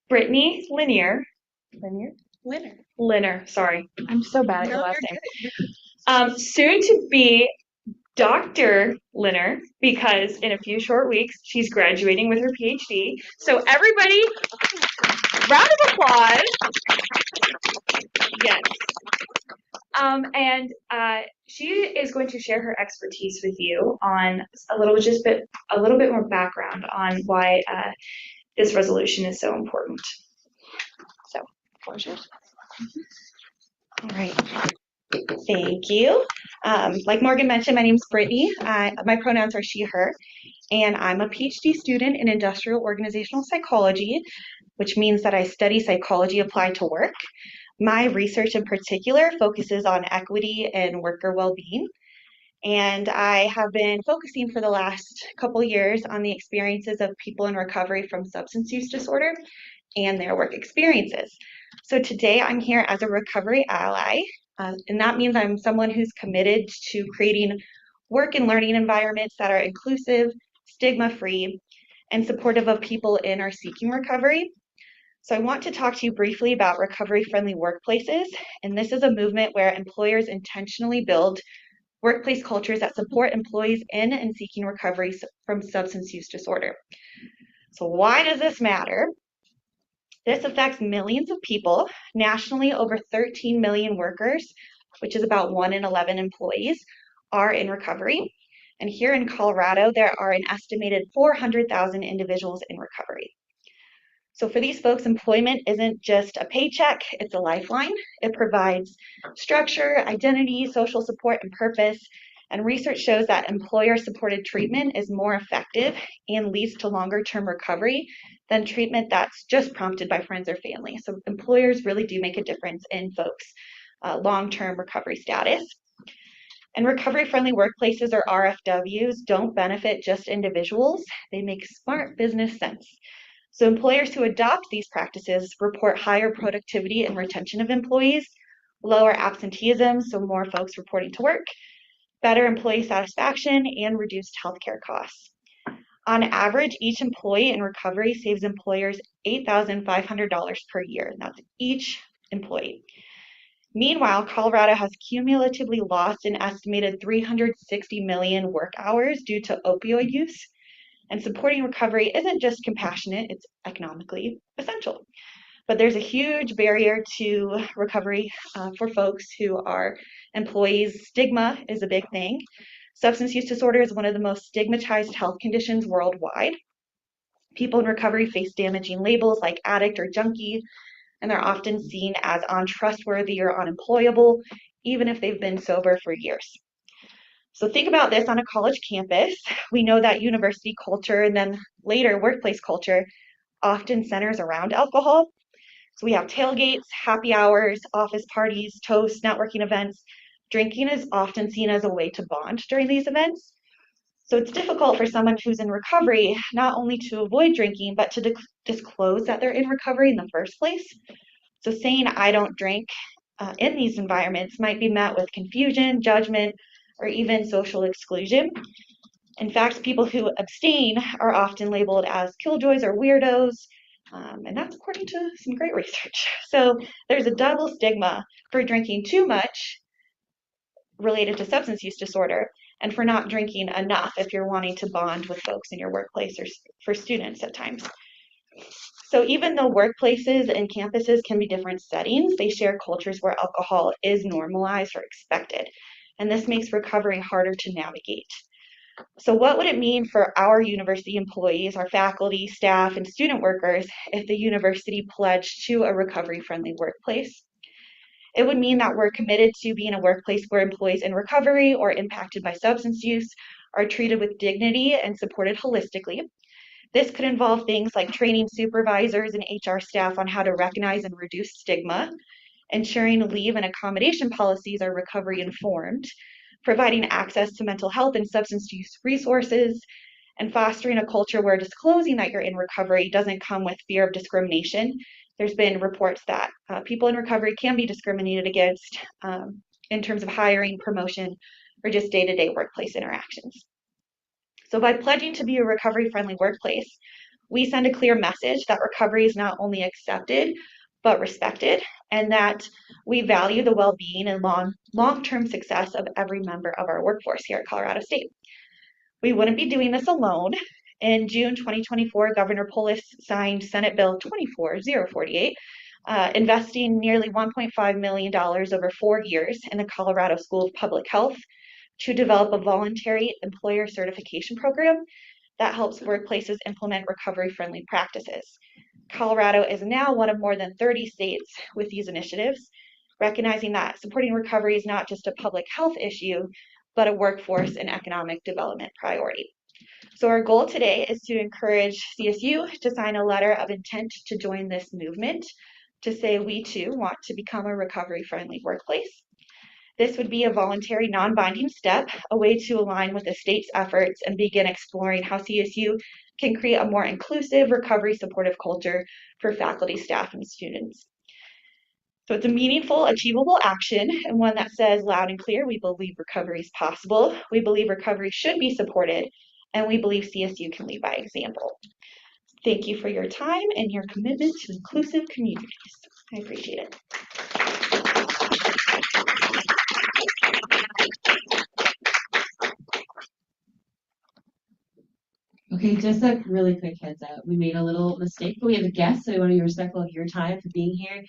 G: Brittany Linner, sorry. I'm so bad at your last name. Soon to be Dr. Linner, because in a few short weeks she's graduating with her PhD. So everybody, round of applause. Yes. And she is going to share her expertise with you on a little bit more background on why this resolution is so important. So, floor is yours. All right. Thank you. Like Morgan mentioned, my name is Brittany. My pronouns are she, her, and I'm a PhD student in industrial organizational psychology, which means that I study psychology applied to work. My research in particular focuses on equity and worker well-being, and I have been focusing for the last couple years on the experiences of people in recovery from substance use disorder and their work experiences. So today I'm here as a recovery ally, and that means I'm someone who's committed to creating work and learning environments that are inclusive, stigma-free, and supportive of people in or seeking recovery. So I want to talk to you briefly about recovery-friendly workplaces, and this is a movement where employers intentionally build workplace cultures that support employees in and seeking recovery from substance use disorder. So why does this matter? This affects millions of people. Nationally, over 13 million workers, which is about 1 in 11 employees, are in recovery. And here in Colorado, there are an estimated 400,000 individuals in recovery. So for these folks, employment isn't just a paycheck, it's a lifeline. It provides structure, identity, social support, and purpose. And research shows that employer-supported treatment is more effective and leads to longer-term recovery than treatment that's just prompted by friends or family. So employers really do make a difference in folks' long-term recovery status. And recovery-friendly workplaces, or RFWs, don't benefit just individuals. They make smart business sense. So employers who adopt these practices report higher productivity and retention of employees, lower absenteeism, so more folks reporting to work, better employee satisfaction, and reduced healthcare costs. On average, each employee in recovery saves employers $8,500 per year, and that's each employee. Meanwhile, Colorado has cumulatively lost an estimated 360 million work hours due to opioid use. And supporting recovery isn't just compassionate, it's economically essential. But there's a huge barrier to recovery for folks who are employees. Stigma is a big thing. Substance use disorder is one of the most stigmatized health conditions worldwide. People in recovery face damaging labels like addict or junkie, and they're often seen as untrustworthy or unemployable, even if they've been sober for years. So think about this on a college campus. We know that university culture and then later workplace culture often centers around alcohol. So we have tailgates, happy hours, office parties, toasts, networking events. Drinking is often seen as a way to bond during these events. So it's difficult for someone who's in recovery not only to avoid drinking, but to disclose that they're in recovery in the first place. So saying I don't drink in these environments might be met with confusion, judgment, or even social exclusion. In fact, people who abstain are often labeled as killjoys or weirdos, and that's according to some great research. So there's a double stigma for drinking too much related to substance use disorder,
K: and for not drinking enough if you're wanting to bond with folks in your workplace or for students at times. So even though workplaces and campuses can be different settings, they share cultures where alcohol is normalized or expected. And this makes recovery harder to navigate. So what would it mean for our university employees, our faculty, staff, and student workers if the university pledged to a recovery-friendly workplace? It would mean that we're committed to being a workplace where employees in recovery or impacted by substance use are treated with dignity and supported holistically. This could involve things like training supervisors and HR staff on how to recognize and reduce stigma, ensuring leave and accommodation policies are recovery informed, providing access to mental health and substance use resources, and fostering a culture where disclosing that you're in recovery doesn't come with fear of discrimination. There's been reports that people in recovery can be discriminated against in terms of hiring, promotion, or just day-to-day workplace interactions. So by pledging to be a recovery-friendly workplace, we send a clear message that recovery is not only accepted, but respected, and that we value the well-being and long-term success of every member of our workforce here at Colorado State. We wouldn't be doing this alone. In June 2024, Governor Polis signed Senate Bill 24048, investing nearly $1.5 million over 4 years in the Colorado School of Public Health to develop a voluntary employer certification program that helps workplaces implement recovery-friendly practices. Colorado is now one of more than 30 states with these initiatives, recognizing that supporting recovery is not just a public health issue, but a workforce and economic development priority. So our goal today is to encourage CSU to sign a letter of intent to join this movement, to say we too want to become a recovery-friendly workplace. This would be a voluntary, non-binding step, a way to align with the state's efforts and begin exploring how CSU can create a more inclusive, recovery-supportive culture for faculty, staff, and students. So it's a meaningful, achievable action, and one that says loud and clear, we believe recovery is possible, we believe recovery should be supported, and we believe CSU can lead by example. Thank you for your time and your commitment to inclusive communities. I appreciate it.
F: Okay, just a really quick heads up. We made a little mistake, but we have a guest, so we want to be respectful of your time for being here.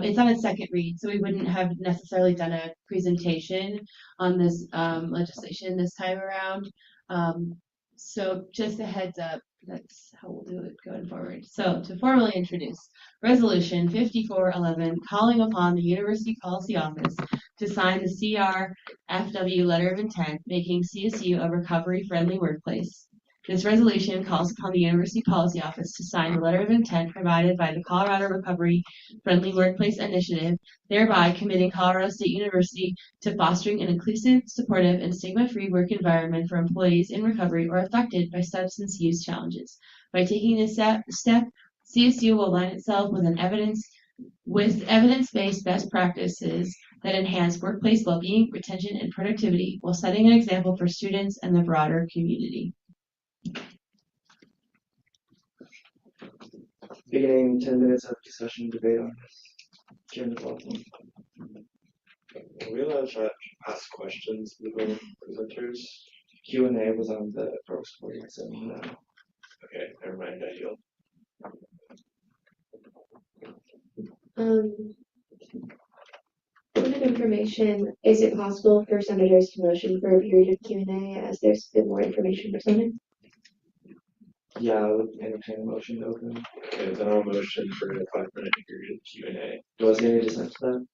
F: It's on its second read, so we wouldn't have necessarily done a presentation on this legislation this time around. So just a heads up, that's how we'll do it going forward. So to formally introduce Resolution 5411, calling upon the University Policy Office to sign the CRFW Letter of Intent, making CSU a recovery-friendly workplace. This resolution calls upon the University Policy Office to sign the letter of intent provided by the Colorado Recovery Friendly Workplace Initiative, thereby committing Colorado State University to fostering an inclusive, supportive, and stigma-free work environment for employees in recovery or affected by substance use challenges. By taking this step, CSU will align itself with evidence-based best practices that enhance workplace well-being, retention, and productivity, while setting an example for students and the broader community.
B: Beginning 10 minutes of discussion and debate on this. Jim, welcome.
D: Are we allowed to ask questions to the presenters?
B: Q&A was on the first board, so no.
D: Okay, never mind, I yield.
L: Point of information, is it possible for senators to motion for a period of Q&A as there's been more information presented?
B: Yeah, I would entertain a motion to open.
D: Okay, then I'll motion for a 5-minute period of Q&A.
B: Do I see any dissent to that?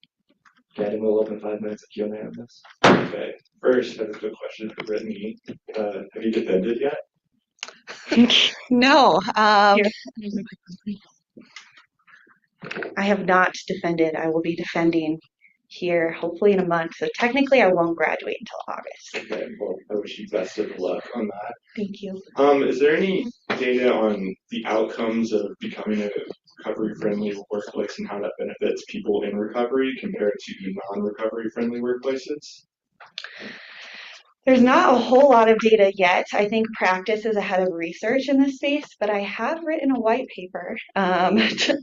B: Okay, then we'll open 5 minutes of Q&A on this.
D: Okay, first, I have a quick question for Brittany. Have you defended yet?
K: No, I have not defended. I will be defending here hopefully in a month. So technically I won't graduate until August.
D: Okay, well, I wish you best of luck on that.
K: Thank you.
D: Is there any data on the outcomes of becoming a recovery-friendly workplace and how that benefits people in recovery compared to non-recovery friendly workplaces?
K: There's not a whole lot of data yet. I think practice is ahead of research in this space, but I have written a white paper,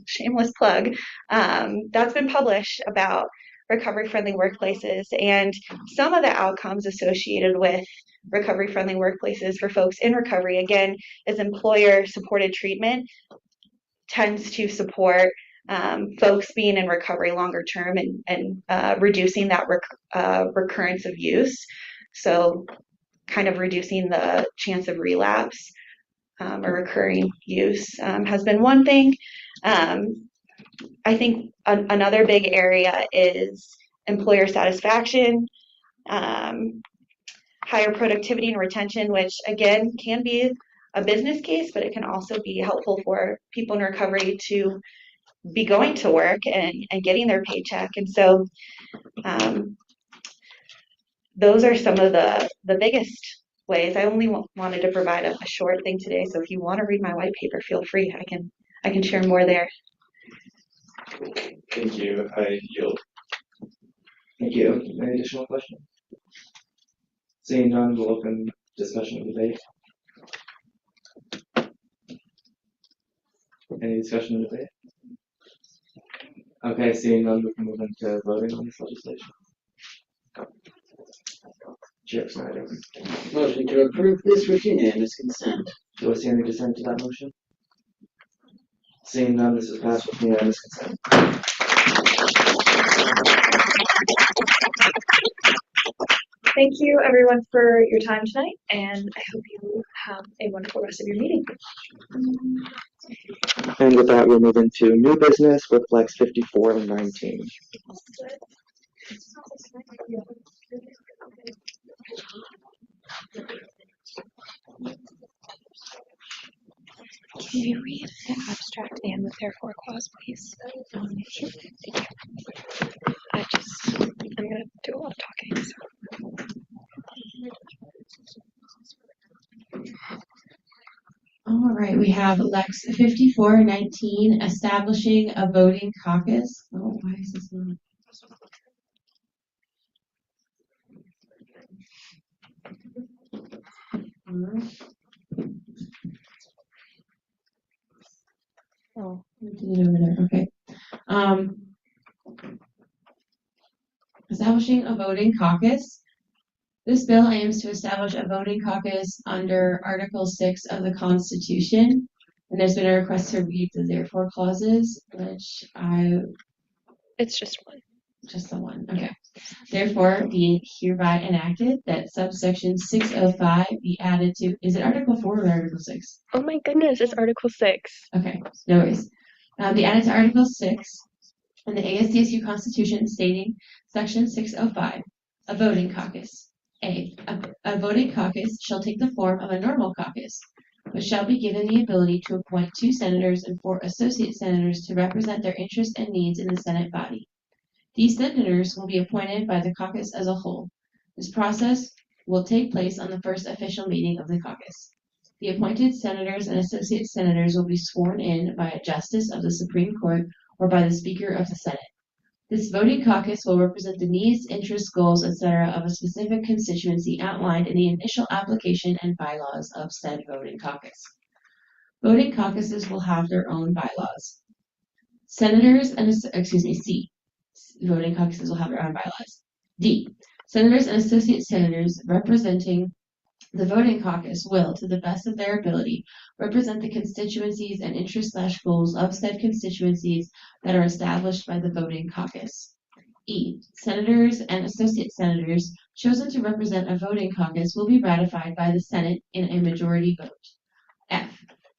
K: shameless plug, that's been published about
A: recovery-friendly workplaces, and some of the outcomes associated with recovery-friendly workplaces for folks in recovery, again, is employer-supported treatment tends to support folks being in recovery longer term and reducing that recurrence of use. So kind of reducing the chance of relapse or recurring use has been one thing. I think another big area is employer satisfaction, higher productivity and retention, which again can be a business case, but it can also be helpful for people in recovery to be going to work and getting their paycheck. And so those are some of the biggest ways. I only wanted to provide a short thing today, so if you want to read my white paper, feel free. I can share more there.
D: Thank you. I yield.
B: Thank you. Any additional questions? Seeing none, we'll open discussion and debate. Any discussion and debate? Okay, seeing none, we can move into voting on this legislation. Chair Snyder.
E: Motion to approve this with unanimous consent.
B: Do I see any dissent to that motion? Seeing none, this is passed with unanimous consent.
G: Thank you everyone for your time tonight, and I hope you have a wonderful rest of your meeting.
B: And with that, we'll move into new business with Flex 54 and 19.
A: Can you read the abstract and the therefore clause, please? I'm going to do a lot of talking. So.
F: All right, we have Lex 5419 establishing a voting caucus. Oh, why is this not? Oh, we did it over there. Okay. Establishing a voting caucus. This bill aims to establish a voting caucus under Article 6 of the Constitution. And there's been a request to read the therefore clauses, which
A: It's just one.
F: Just the one. Okay. Therefore, be hereby enacted that subsection 605 be added to. Is it Article 4 or Article 6?
A: Oh my goodness, it's Article 6.
F: Okay, no worries. Be added to Article 6 in the ASCSU Constitution stating Section 605, a voting caucus. A voting caucus shall take the form of a normal caucus, which shall be given the ability to appoint 2 senators and 4 associate senators to represent their interests and needs in the Senate body. These senators will be appointed by the caucus as a whole. This process will take place on the first official meeting of the caucus. The appointed senators and associate senators will be sworn in by a justice of the Supreme Court or by the Speaker of the Senate. This voting caucus will represent the needs, interests, goals, etc. of a specific constituency outlined in the initial application and bylaws of said voting caucus. Voting caucuses will have their own bylaws. Senators and, C. Voting caucuses will have their own bylaws. D. Senators and associate senators representing the voting caucus will, to the best of their ability, represent the constituencies and interests/goals of said constituencies that are established by the voting caucus. E. Senators and associate senators chosen to represent a voting caucus will be ratified by the Senate in a majority vote. F.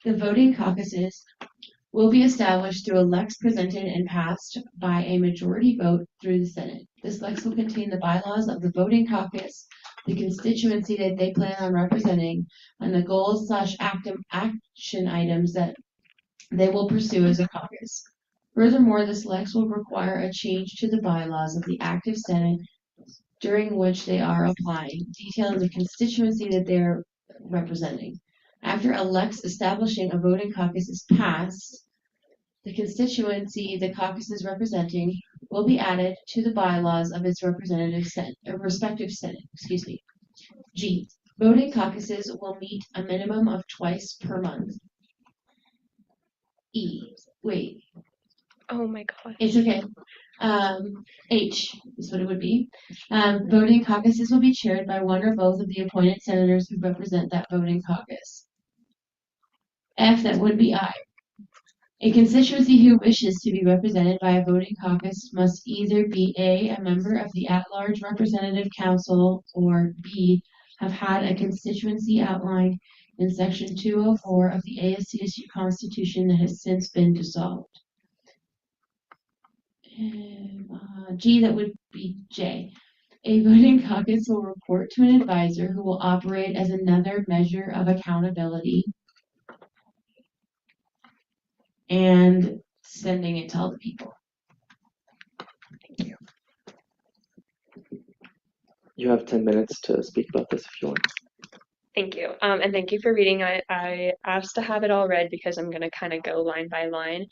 F: The voting caucuses will be established through a lex presented and passed by a majority vote through the Senate. This lex will contain the bylaws of the voting caucus, the constituency that they plan on representing, and the goals/action items that they will pursue as a caucus. Furthermore, this lex will require a change to the bylaws of the active Senate during which they are applying, detailing the constituency that they are representing. After a lex establishing a voting caucus is passed, the constituency the caucus is representing will be added to the bylaws of its respective Senate. G. Voting caucuses will meet a minimum of twice per month. E. Wait.
A: Oh my gosh.
F: It's okay. H is what it would be. Voting caucuses will be chaired by one or both of the appointed senators who represent that voting caucus. F, that would be I. A constituency who wishes to be represented by a voting caucus must either be A, a member of the at-large representative council, or B, have had a constituency outlined in section 204 of the ASCSU Constitution that has since been dissolved. G, that would be J. A voting caucus will report to an advisor who will operate as another measure of accountability and sending it to all the people.
B: You have 10 minutes to speak about this if you want.
G: Thank you. And thank you for reading. I asked to have it all read because I'm going to kind of go line by line.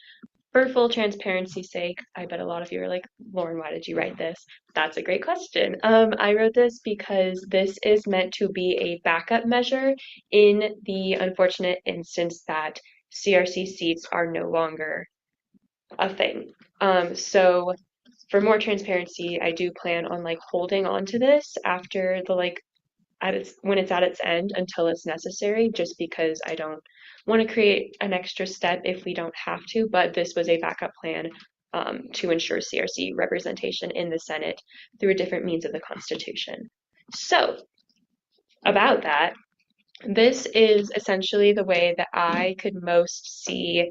G: For full transparency's sake, I bet a lot of you are like, Lauren, why did you write this? That's a great question. I wrote this because this is meant to be a backup measure in the unfortunate instance that CRC seats are no longer a thing. So for more transparency, I do plan on like holding on to this after the like when it's at its end until it's necessary, just because I don't want to create an extra step if we don't have to, but this was a backup plan to ensure CRC representation in the Senate through a different means of the Constitution. So, about that, this is essentially the way that I could most see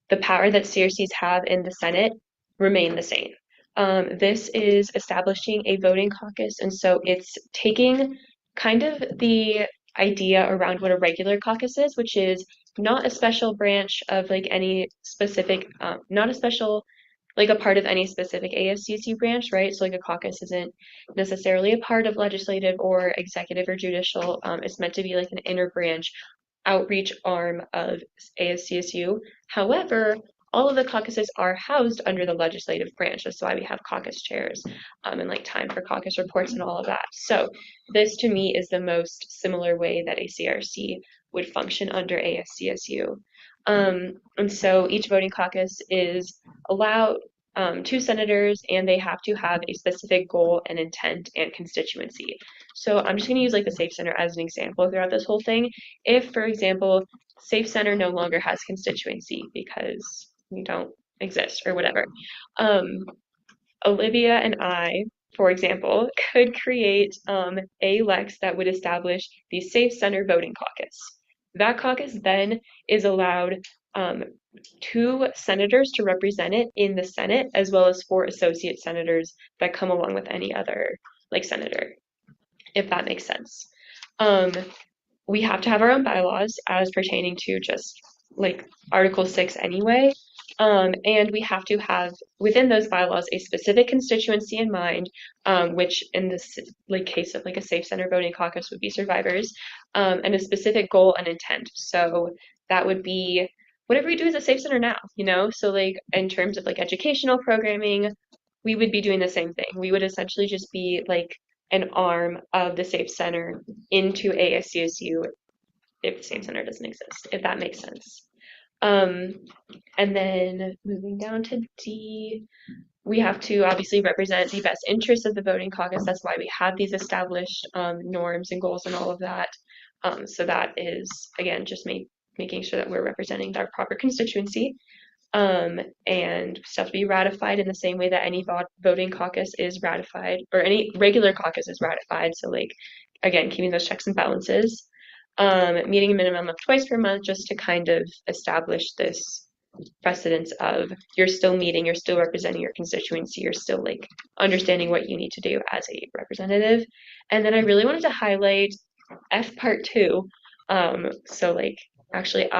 G: the power that CRCs have in the Senate remain the same. This is establishing a voting caucus, and so it's taking kind of the idea around what a regular caucus is, which is not a special branch of like any specific, not a special, like a part of any specific ASCSU branch, right? So like a caucus isn't necessarily a part of legislative or executive or judicial. It's meant to be like an inner branch outreach arm of ASCSU. However, all of the caucuses are housed under the legislative branch. That's why we have caucus chairs and like time for caucus reports and all of that. So this to me is the most similar way that a CRC would function under ASCSU. And so each voting caucus is allowed 2 senators, and they have to have a specific goal and intent and constituency. So I'm just going to use like the Safe Center as an example throughout this whole thing. If, for example, Safe Center no longer has constituency because we don't exist or whatever, Olivia and I, for example, could create a Lex that would establish the Safe Center Voting Caucus. That caucus then is allowed 2 senators to represent it in the Senate, as well as 4 associate senators that come along with any other like senator, if that makes sense. We have to have our own bylaws as pertaining to just like Article 6 anyway. And we have to have within those bylaws a specific constituency in mind, which in this like case of like a Safe Center Voting Caucus would be survivors, and a specific goal and intent. So that would be whatever we do as a Safe Center now, you know? So like in terms of like educational programming, we would be doing the same thing. We would essentially just be like an arm of the Safe Center into ASCSU if the Safe Center doesn't exist, if that makes sense. And then moving down to D, we have to obviously represent the best interests of the voting caucus. That's why we have these established norms and goals and all of that. So that is, again, just making sure that we're representing our proper constituency. And stuff to be ratified in the same way that any voting caucus is ratified, or any regular caucus is ratified. So like, again, keeping those checks and balances. Meeting a minimum of twice per month just to kind of establish this precedence of you're still meeting, you're still representing your constituency, you're still like understanding what you need to do as a representative. And then I really wanted to highlight F part 2. So like actually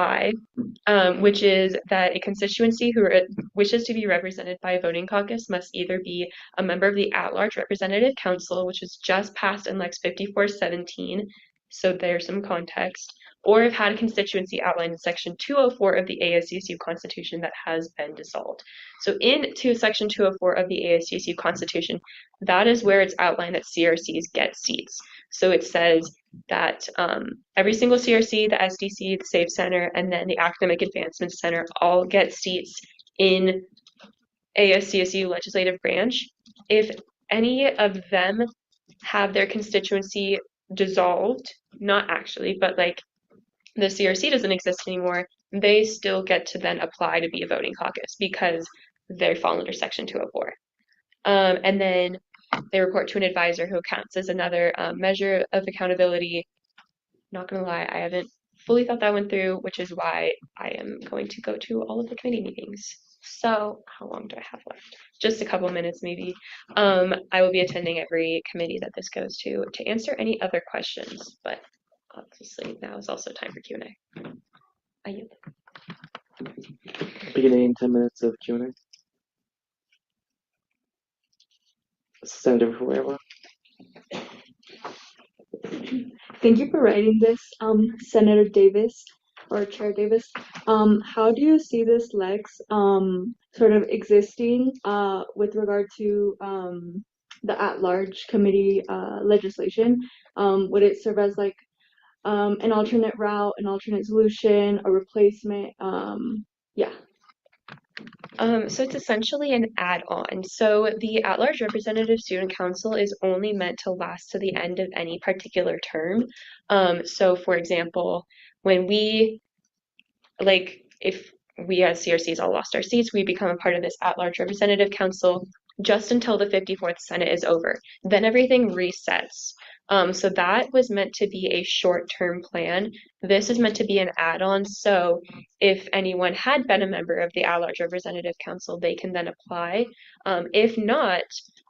G: which is that a constituency who wishes to be represented by a voting caucus must either be a member of the at-large representative council, which was just passed in Lex 5417, so there's some context, or have had a constituency outlined in Section 204 of the ASCSU Constitution that has been dissolved. So into Section 204 of the ASCSU Constitution, that is where it's outlined that CRCs get seats. So it says that every single CRC, the SDC, the Safe Center, and then the Academic Advancement Center all get seats in
H: ASCSU legislative branch, if any of them have their constituency dissolved, not actually, but like the CRC doesn't exist anymore, they still get to then apply to be a voting caucus because they fall under Section 204. And then they report to an advisor who counts as another measure of accountability. Not gonna lie, I haven't fully thought that one through, which is why I am going to go to all of the committee meetings. So how long do I have left? Just a couple minutes maybe. I will be attending every committee that this goes to answer any other questions, but obviously now is also time for Q&A. I yield.
B: Beginning 10 minutes of Q&A. Senator Huerva.
J: Thank you for writing this, Senator Davis or Chair Davis. How do you see this Lex sort of existing with regard to the at-large committee legislation? Would it serve as like an alternate route, an alternate solution, a replacement? Yeah.
H: So it's essentially an add-on. So the at-large representative student council is only meant to last to the end of any particular term. So for example, when we, like, if we as CRCs all lost our seats, we become a part of this at-large representative council just until the 54th Senate is over. Then everything resets. So that was meant to be a short-term plan. This is meant to be an add-on. So if anyone had been a member of the at-large representative council, they can then apply. If not,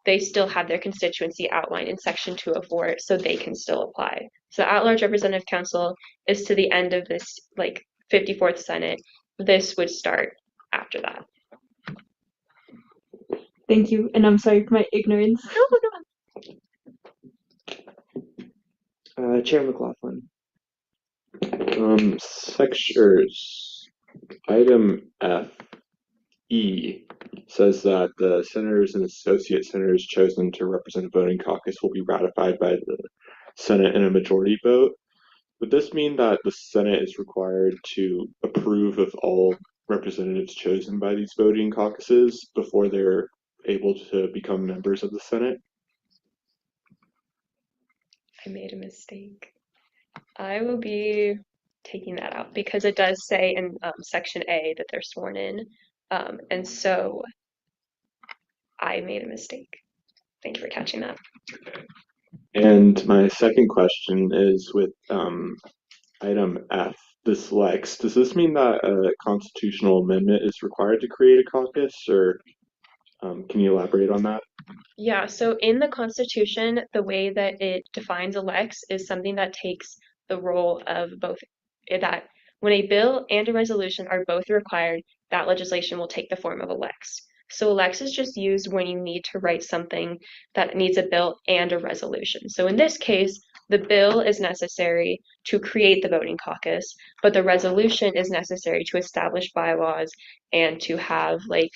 H: they still have their constituency outlined in Section 204, so they can still apply. So at-large representative council is to the end of this, like, 54th Senate. This would start after that.
J: Thank you, and I'm sorry for my ignorance.
B: Chair McLaughlin.
D: Item F E says that the senators and associate senators chosen to represent a voting caucus will be ratified by the Senate in a majority vote. Would this mean that the Senate is required to approve of all representatives chosen by these voting caucuses before they're able to become members of the Senate?
H: I made a mistake. I will be taking that out because it does say in Section A that they're sworn in. And so I made a mistake. Thank you for catching that.
D: And my second question is with item F, this Lex. Does this mean that a constitutional amendment is required to create a caucus, or can you elaborate on that?
H: Yeah, so in the Constitution, the way that it defines a lex is something that takes the role of both, that when a bill and a resolution are both required, that legislation will take the form of a lex. So a lex is just used when you need to write something that needs a bill and a resolution. So in this case, the bill is necessary to create the voting caucus, but the resolution is necessary to establish bylaws and to have like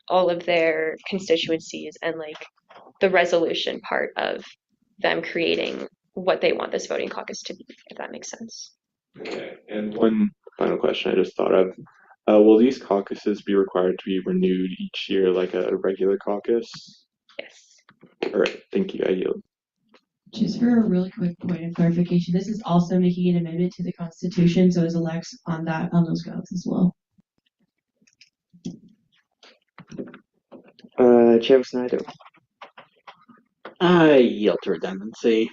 H: all of their constituencies and like the resolution part of them creating what they want this voting caucus to be, if that makes sense.
D: Okay. And one final question I just thought of. Will these caucuses be required to be renewed each year like a regular caucus?
H: Yes.
D: All right, thank you. I yield.
F: Just for a really quick point of clarification, this is also making an amendment to the Constitution, so is Lex on those grounds as well.
B: Chair Snyder.
E: I yield to redundancy.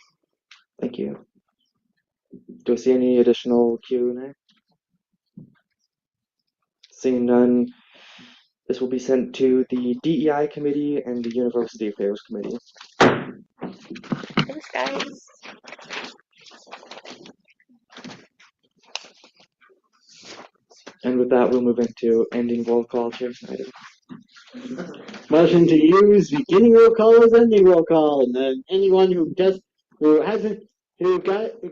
B: Thank you. Do I see any additional Q&A? Seeing none, this will be sent to the DEI Committee and the University Affairs Committee.
H: Thanks, guys.
B: And with that, we'll move into ending roll call. Chair Snyder.
E: Motion to use beginning roll call as ending roll call, and then anyone who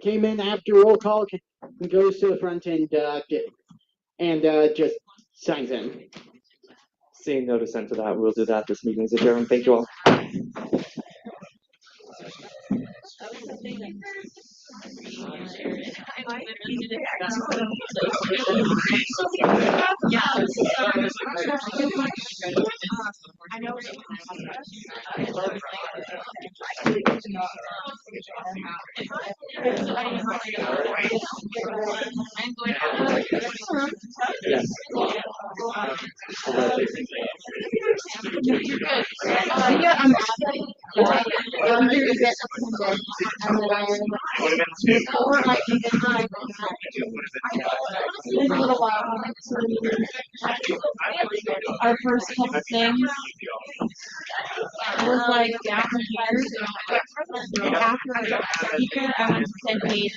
E: came in after roll call goes to the front and just signs in.
B: Seeing no dissent to that, we'll do that. This meeting is adjourned. Thank you all.
F: Our first couple things was like down here. And after a speaker, I went to 10 page.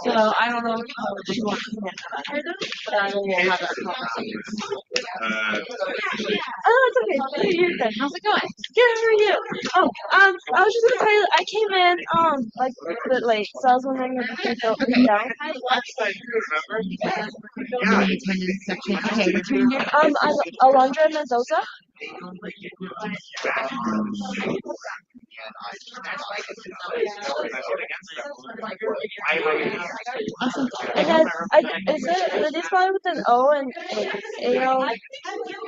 F: So I don't know if she wants to but I will have that conversation.
K: Oh, it's okay. You're good. How's it going? Good. How are you? Oh, I was just gonna tell you, I came in like a bit late, so I was wondering if you could go down.
F: The attendance section. Okay, return your
K: I'm Alondra Mendoza.
F: Awesome.
K: Is it spelled with an O and like A-L?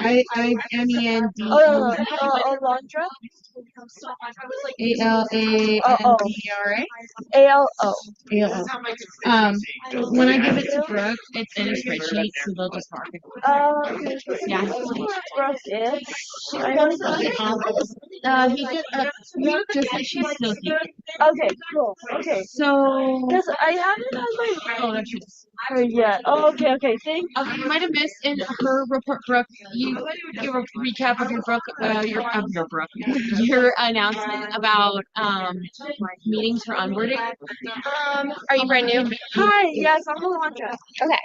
F: I-M-E-N-D.
K: Oh, Alondra?
F: A-L-A-N-D-R-A.
K: A-L-O.
F: A-L-O. When I give it to Brooke, it's in a spreadsheet, so they'll just mark it.
K: Yeah. Brooke is.
F: He Brooke just said she's still here.
K: Okay, cool. Okay.
F: So.
K: Because I haven't had my.
F: Oh, there she is.
K: Her yet. Oh, okay, okay. Thank you.
F: You might have missed in her report, Brooke. You give a recap of your your announcement about meetings for onboarding.
K: Are you brand new? Hi. Yes, I'm Alondra. Okay.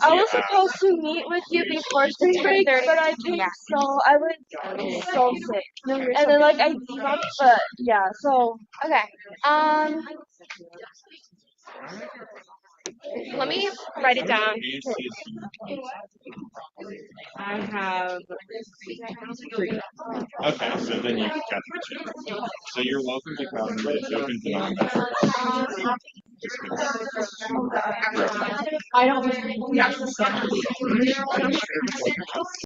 K: I was supposed to meet with you before spring break, but I think so. I was so sick, and then like I gave up. But yeah. So okay.
H: Let me write it down.
F: I have 3.
D: Okay, so then you got the chance. So you're welcome to come, but it's open to non.
F: I don't necessarily.